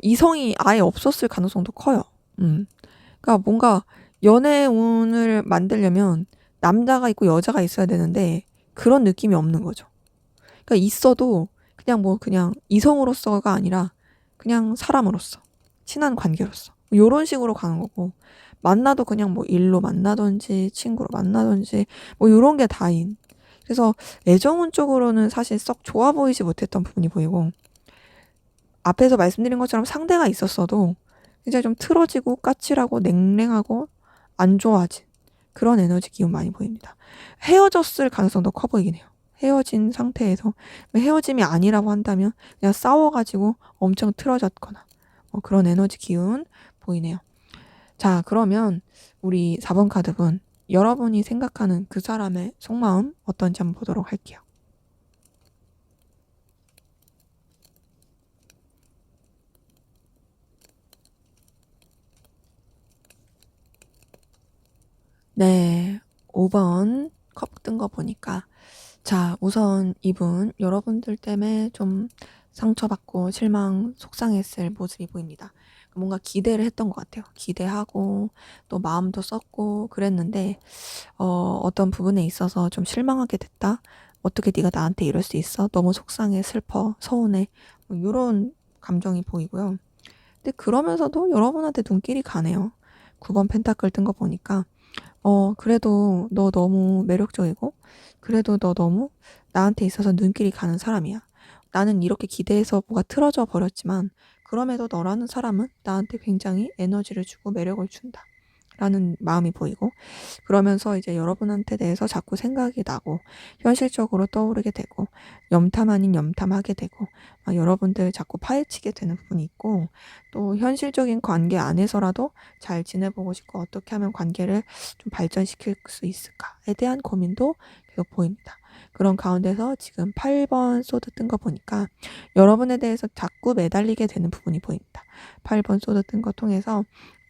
이성이 아예 없었을 가능성도 커요. 그러니까 뭔가 연애운을 만들려면 남자가 있고 여자가 있어야 되는데 그런 느낌이 없는 거죠. 그러니까 있어도 그냥 이성으로서가 아니라 그냥 사람으로서 친한 관계로서 요런 식으로 가는 거고 만나도 그냥 뭐 일로 만나든지 친구로 만나든지 뭐 요런 게 다인. 그래서 애정운 쪽으로는 사실 썩 좋아 보이지 못했던 부분이 보이고 앞에서 말씀드린 것처럼 상대가 있었어도 굉장히 좀 틀어지고 까칠하고 냉랭하고 안 좋아진 그런 에너지 기운 많이 보입니다. 헤어졌을 가능성도 커 보이긴 해요. 헤어진 상태에서 헤어짐이 아니라고 한다면 그냥 싸워가지고 엄청 틀어졌거나 그런 에너지 기운 보이네요. 자, 그러면 우리 4번 카드분 여러분이 생각하는 그 사람의 속마음 어떤지 한번 보도록 할게요. 네, 5번 컵 뜬 거 보니까 자, 우선 이분 여러분들 때문에 좀 상처받고 실망, 속상했을 모습이 보입니다. 뭔가 기대를 했던 것 같아요. 기대하고 또 마음도 썼고 그랬는데 어떤 부분에 있어서 좀 실망하게 됐다. 어떻게 네가 나한테 이럴 수 있어? 너무 속상해, 슬퍼, 서운해. 뭐 요런 감정이 보이고요. 근데 그러면서도 여러분한테 눈길이 가네요. 9번 펜타클 뜬 거 보니까 그래도 너 너무 매력적이고 그래도 너 너무 나한테 있어서 눈길이 가는 사람이야. 나는 이렇게 기대해서 뭐가 틀어져 버렸지만 그럼에도 너라는 사람은 나한테 굉장히 에너지를 주고 매력을 준다. 라는 마음이 보이고 그러면서 이제 여러분한테 대해서 자꾸 생각이 나고 현실적으로 떠오르게 되고 염탐 아닌 염탐하게 되고 여러분들 자꾸 파헤치게 되는 부분이 있고 또 현실적인 관계 안에서라도 잘 지내보고 싶고 어떻게 하면 관계를 좀 발전시킬 수 있을까에 대한 고민도 계속 보입니다. 그런 가운데서 지금 8번 소드 뜬 거 보니까 여러분에 대해서 자꾸 매달리게 되는 부분이 보입니다. 8번 소드 뜬 거 통해서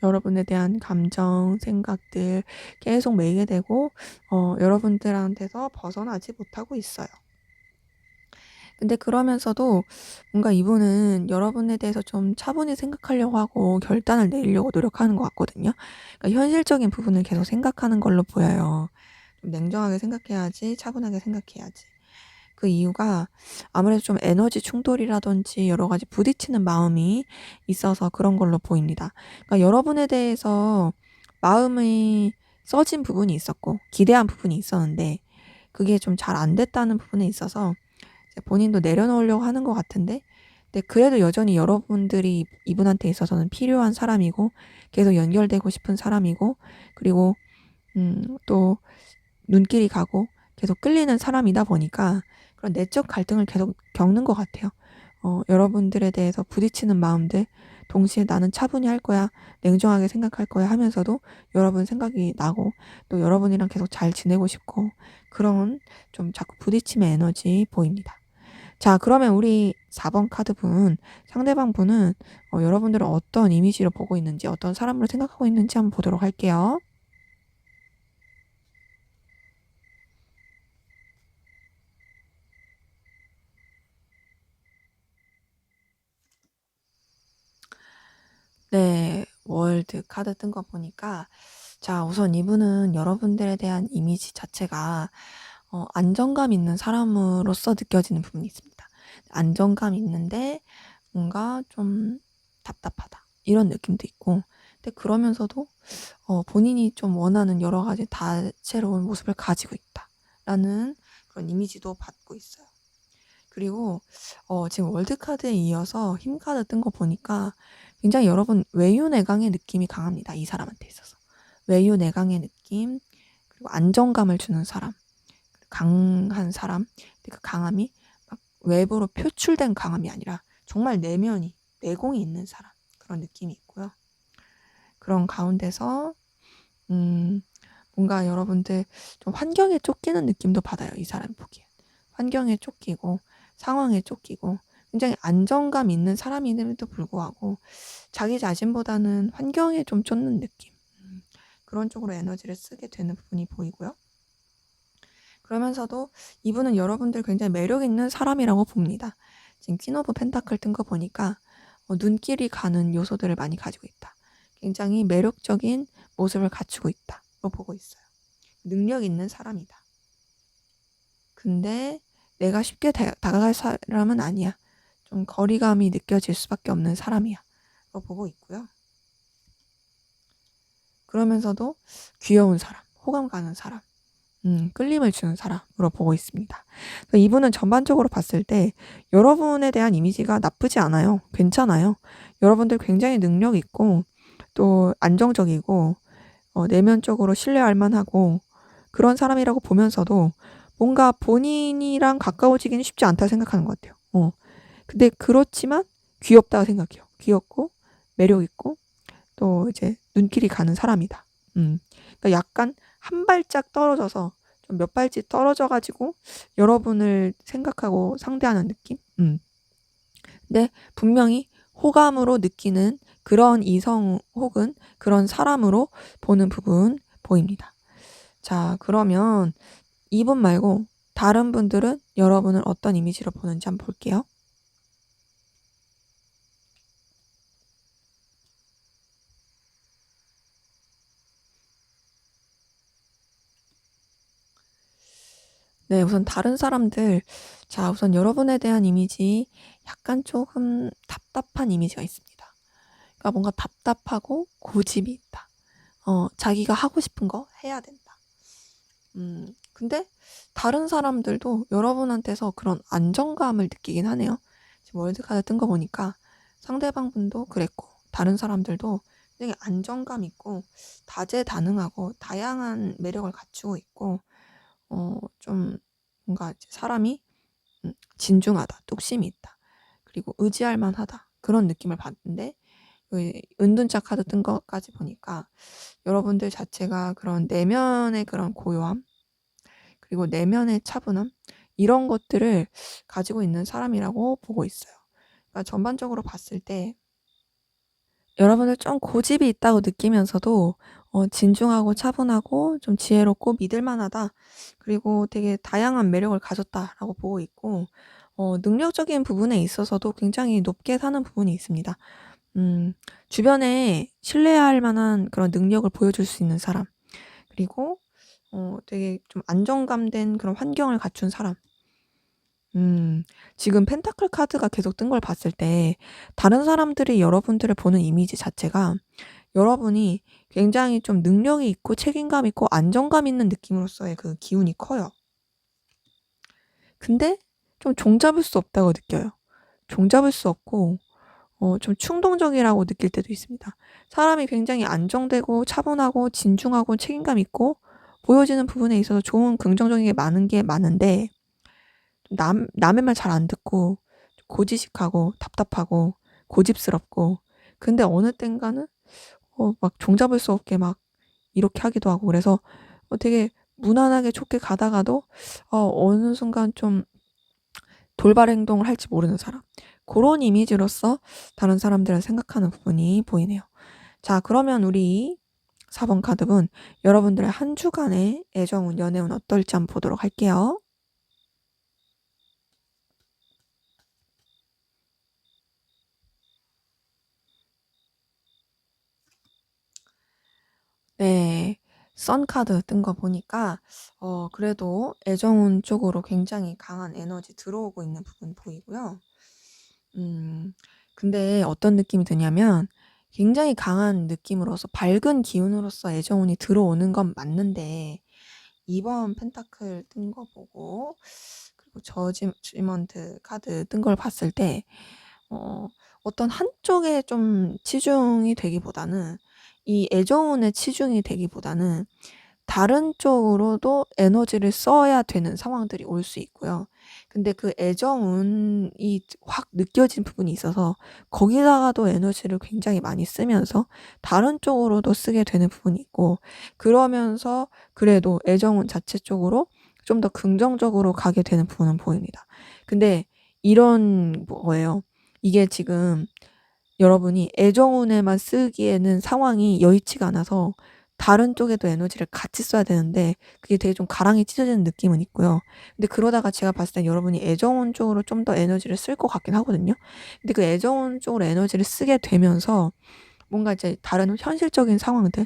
여러분에 대한 감정, 생각들 계속 매이게 되고 여러분들한테서 벗어나지 못하고 있어요. 근데 그러면서도 뭔가 이분은 여러분에 대해서 좀 차분히 생각하려고 하고 결단을 내리려고 노력하는 것 같거든요. 그러니까 현실적인 부분을 계속 생각하는 걸로 보여요. 좀 냉정하게 생각해야지, 차분하게 생각해야지. 그 이유가 아무래도 좀 에너지 충돌이라든지 여러 가지 부딪히는 마음이 있어서 그런 걸로 보입니다. 그러니까 여러분에 대해서 마음이 써진 부분이 있었고 기대한 부분이 있었는데 그게 좀 잘 안 됐다는 부분에 있어서 이제 본인도 내려놓으려고 하는 것 같은데 근데 그래도 여전히 여러분들이 이분한테 있어서는 필요한 사람이고 계속 연결되고 싶은 사람이고 그리고 또 눈길이 가고 계속 끌리는 사람이다 보니까 그런 내적 갈등을 계속 겪는 것 같아요. 여러분들에 대해서 부딪히는 마음들 동시에 '나는 차분히 할 거야. 냉정하게 생각할 거야.' 하면서도 여러분 생각이 나고 또 여러분이랑 계속 잘 지내고 싶고 그런 좀 자꾸 부딪힘의 에너지 보입니다. 자 그러면 우리 4번 카드 분 상대방 분은 여러분들을 어떤 이미지로 보고 있는지 어떤 사람으로 생각하고 있는지 한번 보도록 할게요. 네. 월드 카드 뜬 거 보니까 자 우선 이분은 여러분들에 대한 이미지 자체가 안정감 있는 사람으로서 느껴지는 부분이 있습니다. 안정감 있는데 뭔가 좀 답답하다 이런 느낌도 있고 근데 그러면서도 본인이 좀 원하는 여러 가지 다채로운 모습을 가지고 있다라는 그런 이미지도 받고 있어요. 그리고 지금 월드 카드에 이어서 힘 카드 뜬 거 보니까 굉장히 여러분 외유내강의 느낌이 강합니다, 이 사람한테 있어서. 외유내강의 느낌 그리고 안정감을 주는 사람, 강한 사람. 근데 그 강함이 막 외부로 표출된 강함이 아니라 정말 내면이 내공이 있는 사람 그런 느낌이 있고요. 그런 가운데서 음 뭔가 여러분들 좀 환경에 쫓기는 느낌도 받아요, 이 사람이 보기엔. 환경에 쫓기고 상황에 쫓기고 굉장히 안정감 있는 사람임에도 불구하고 자기 자신보다는 환경에 좀 쫓는 느낌. 그런 쪽으로 에너지를 쓰게 되는 부분이 보이고요. 그러면서도 이분은 여러분들 굉장히 매력 있는 사람이라고 봅니다. 지금 퀸 오브 펜타클 뜬 거 보니까 눈길이 가는 요소들을 많이 가지고 있다. 굉장히 매력적인 모습을 갖추고 있다로 보고 있어요. 능력 있는 사람이다. 근데 내가 쉽게 다가갈 사람은 아니야. 좀 거리감이 느껴질 수밖에 없는 사람이야. 로 보고 있고요. 그러면서도 귀여운 사람, 호감 가는 사람, 끌림을 주는 사람으로 보고 있습니다. 그래서 이분은 전반적으로 봤을 때 여러분에 대한 이미지가 나쁘지 않아요. 괜찮아요. 여러분들 굉장히 능력 있고 또 안정적이고 내면적으로 신뢰할 만하고 그런 사람이라고 보면서도 뭔가 본인이랑 가까워지기는 쉽지 않다 생각하는 것 같아요. 근데 그렇지만 귀엽다고 생각해요. 귀엽고 매력 있고 또 이제 눈길이 가는 사람이다. 그러니까 약간 한 발짝 떨어져서 좀 몇 발짝 떨어져 가지고 여러분을 생각하고 상대하는 느낌? 근데 분명히 호감으로 느끼는 그런 이성 혹은 그런 사람으로 보는 부분 보입니다. 자 그러면 이분 말고 다른 분들은 여러분을 어떤 이미지로 보는지 한번 볼게요. 네 우선 다른 사람들 자 우선 여러분에 대한 이미지 약간 조금 답답한 이미지가 있습니다. 그러니까 뭔가 답답하고 고집이 있다. 자기가 하고 싶은 거 해야 된다. 근데 다른 사람들도 여러분한테서 그런 안정감을 느끼긴 하네요. 지금 월드카드 뜬 거 보니까 상대방 분도 그랬고 다른 사람들도 굉장히 안정감 있고 다재다능하고 다양한 매력을 갖추고 있고 좀 뭔가 이제 사람이 진중하다, 뚝심이 있다, 그리고 의지할 만하다 그런 느낌을 받는데 은둔자 카드 뜬 것까지 보니까 여러분들 자체가 그런 내면의 그런 고요함 그리고 내면의 차분함 이런 것들을 가지고 있는 사람이라고 보고 있어요. 그러니까 전반적으로 봤을 때 여러분들 좀 고집이 있다고 느끼면서도 진중하고 차분하고 좀 지혜롭고 믿을 만하다. 그리고 되게 다양한 매력을 가졌다라고 보고 있고 능력적인 부분에 있어서도 굉장히 높게 사는 부분이 있습니다. 주변에 신뢰할 만한 그런 능력을 보여줄 수 있는 사람. 그리고 되게 좀 안정감된 그런 환경을 갖춘 사람. 지금 펜타클 카드가 계속 뜬 걸 봤을 때 다른 사람들이 여러분들을 보는 이미지 자체가 여러분이 굉장히 좀 능력이 있고 책임감 있고 안정감 있는 느낌으로서의 그 기운이 커요. 근데 좀 종잡을 수 없다고 느껴요. 종잡을 수 없고 좀 충동적이라고 느낄 때도 있습니다. 사람이 굉장히 안정되고 차분하고 진중하고 책임감 있고 보여지는 부분에 있어서 좋은 긍정적인 게 많은데 남의 말 잘 안 듣고 고지식하고 답답하고 고집스럽고 근데 어느 땐가는 막 종잡을 수 없게 막 이렇게 하기도 하고 그래서 되게 무난하게 좋게 가다가도 어느 순간 좀 돌발 행동을 할지 모르는 사람. 그런 이미지로서 다른 사람들을 생각하는 부분이 보이네요. 자, 그러면 우리 4번 카드분 여러분들의 한 주간의 애정운, 연애운 어떨지 한번 보도록 할게요. 네. 선 카드 뜬 거 보니까 그래도 애정운 쪽으로 굉장히 강한 에너지 들어오고 있는 부분 보이고요. 음 근데 어떤 느낌이 드냐면 굉장히 강한 느낌으로서 밝은 기운으로서 애정운이 들어오는 건 맞는데 2번 펜타클 뜬 거 보고 그리고 저지먼트 카드 뜬 걸 봤을 때 어 어떤 한쪽에 좀 치중이 되기보다는 이 애정운에 치중이 되기보다는 다른 쪽으로도 에너지를 써야 되는 상황들이 올 수 있고요. 근데 그 애정운이 확 느껴진 부분이 있어서 거기다가도 에너지를 굉장히 많이 쓰면서 다른 쪽으로도 쓰게 되는 부분이 있고 그러면서 그래도 애정운 자체 쪽으로 좀 더 긍정적으로 가게 되는 부분은 보입니다. 근데 이런 거예요. 이게 지금 여러분이 애정운에만 쓰기에는 상황이 여의치가 않아서 다른 쪽에도 에너지를 같이 써야 되는데 그게 되게 좀 가랑이 찢어지는 느낌은 있고요. 근데 그러다가 제가 봤을 땐 여러분이 애정운 쪽으로 좀 더 에너지를 쓸 것 같긴 하거든요. 근데 그 애정운 쪽으로 에너지를 쓰게 되면서 뭔가 이제 다른 현실적인 상황들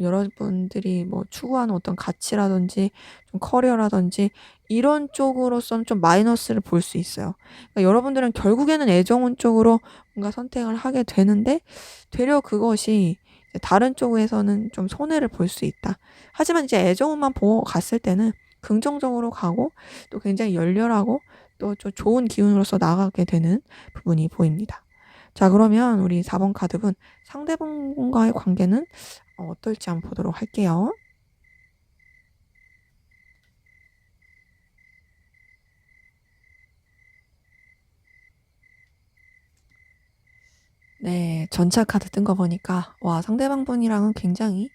여러분들이 뭐 추구하는 어떤 가치라든지 좀 커리어라든지 이런 쪽으로서는 좀 마이너스를 볼 수 있어요. 그러니까 여러분들은 결국에는 애정운 쪽으로 뭔가 선택을 하게 되는데 되려 그것이 이제 다른 쪽에서는 좀 손해를 볼 수 있다. 하지만 이제 애정운만 보고 갔을 때는 긍정적으로 가고 또 굉장히 열렬하고 또 좀 좋은 기운으로서 나가게 되는 부분이 보입니다. 자, 그러면 우리 4번 카드분 상대방과의 관계는 어떨지 한번 보도록 할게요. 네. 전차 카드 뜬 거 보니까 와 상대방 분이랑은 굉장히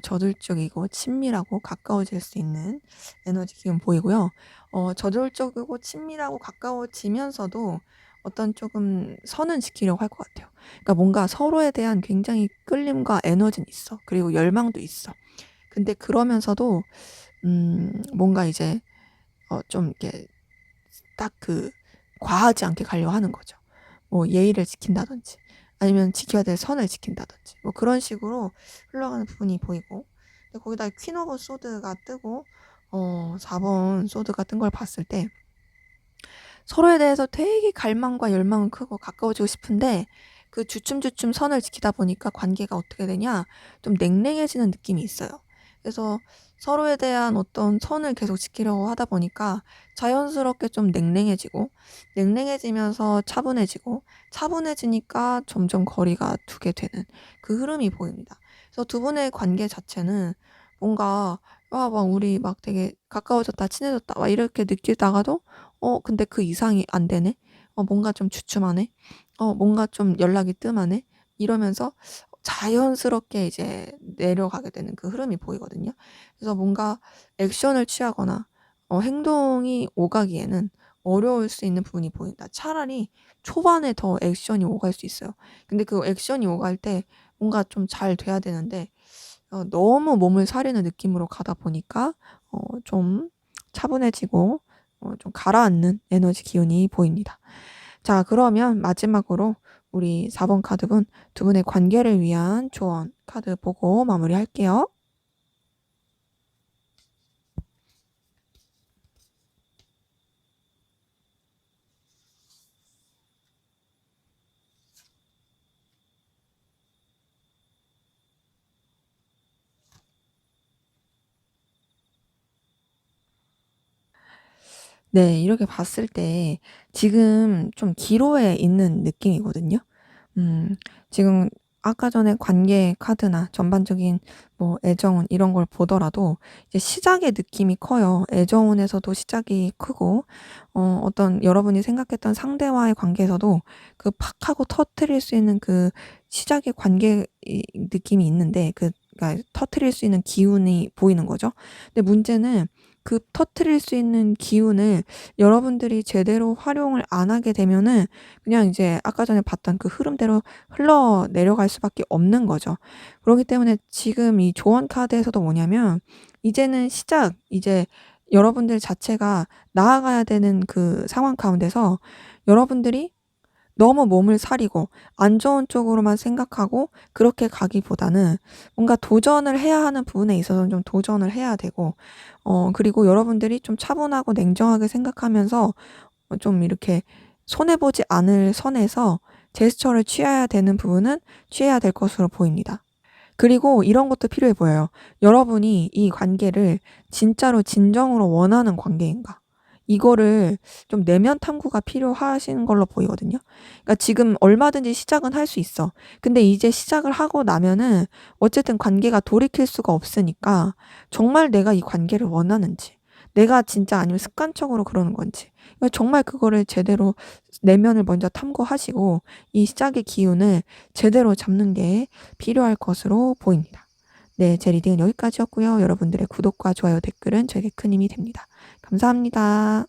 저돌적이고 친밀하고 가까워질 수 있는 에너지 기운 보이고요. 저돌적이고 친밀하고 가까워지면서도 어떤 조금 선은 지키려고 할 것 같아요. 그러니까 뭔가 서로에 대한 굉장히 끌림과 에너지는 있어. 그리고 열망도 있어. 근데 그러면서도 뭔가 이제 좀 이렇게 딱 과하지 않게 가려고 하는 거죠. 뭐 예의를 지킨다든지 아니면 지켜야 될 선을 지킨다든지 뭐 그런 식으로 흘러가는 부분이 보이고 근데 거기다 퀸 오브 소드가 뜨고 4번 소드가 뜬 걸 봤을 때 서로에 대해서 되게 갈망과 열망은 크고 가까워지고 싶은데 그 주춤주춤 선을 지키다 보니까 관계가 어떻게 되냐 좀 냉랭해지는 느낌이 있어요. 그래서 서로에 대한 어떤 선을 계속 지키려고 하다 보니까 자연스럽게 좀 냉랭해지면서 차분해지고 차분해지니까 점점 거리가 두게 되는 그 흐름이 보입니다. 그래서 두 분의 관계 자체는 뭔가 막 우리 막 되게 가까워졌다 친해졌다 막 이렇게 느끼다가도 근데 그 이상이 안 되네. 뭔가 좀 주춤하네. 뭔가 좀 연락이 뜸하네. 이러면서 자연스럽게 이제 내려가게 되는 그 흐름이 보이거든요. 그래서 뭔가 액션을 취하거나 행동이 오가기에는 어려울 수 있는 부분이 보인다. 차라리 초반에 더 액션이 오갈 수 있어요. 근데 그 액션이 오갈 때 뭔가 좀 잘 돼야 되는데 너무 몸을 사리는 느낌으로 가다 보니까 좀 차분해지고 좀 가라앉는 에너지 기운이 보입니다. 자, 그러면 마지막으로 우리 4번 카드분 두 분의 관계를 위한 조언 카드 보고 마무리할게요. 네. 이렇게 봤을 때 지금 좀 기로에 있는 느낌이거든요. 음 지금 아까 전에 관계 카드나 전반적인 뭐 애정운 이런 걸 보더라도 이제 시작의 느낌이 커요. 애정운에서도 시작이 크고 어떤 여러분이 생각했던 상대와의 관계에서도 그 팍 하고 터뜨릴 수 있는 그 시작의 관계 이 느낌이 있는데 그러니까 터뜨릴 수 있는 기운이 보이는 거죠. 근데 문제는 그 터뜨릴 수 있는 기운을 여러분들이 제대로 활용을 안 하게 되면은 그냥 이제 아까 전에 봤던 그 흐름대로 흘러내려갈 수밖에 없는 거죠. 그러기 때문에 지금 이 조언 카드에서도 뭐냐면 이제는 시작 이제 여러분들 자체가 나아가야 되는 그 상황 가운데서 여러분들이 너무 몸을 사리고 안 좋은 쪽으로만 생각하고 그렇게 가기보다는 뭔가 도전을 해야 하는 부분에 있어서는 좀 도전을 해야 되고 그리고 여러분들이 좀 차분하고 냉정하게 생각하면서 좀 이렇게 손해 보지 않을 선에서 제스처를 취해야 되는 부분은 취해야 될 것으로 보입니다. 그리고 이런 것도 필요해 보여요. 여러분이 이 관계를 진짜로 진정으로 원하는 관계인가? 이거를 좀 내면 탐구가 필요하신 걸로 보이거든요. 그러니까 지금 얼마든지 시작은 할 수 있어. 근데 이제 시작을 하고 나면은 어쨌든 관계가 돌이킬 수가 없으니까 정말 내가 이 관계를 원하는지, 내가 진짜 아니면 습관적으로 그러는 건지, 그러니까 정말 그거를 제대로 내면을 먼저 탐구하시고 이 시작의 기운을 제대로 잡는 게 필요할 것으로 보입니다. 네, 제 리딩은 여기까지였고요. 여러분들의 구독과 좋아요, 댓글은 저에게 큰 힘이 됩니다. 감사합니다.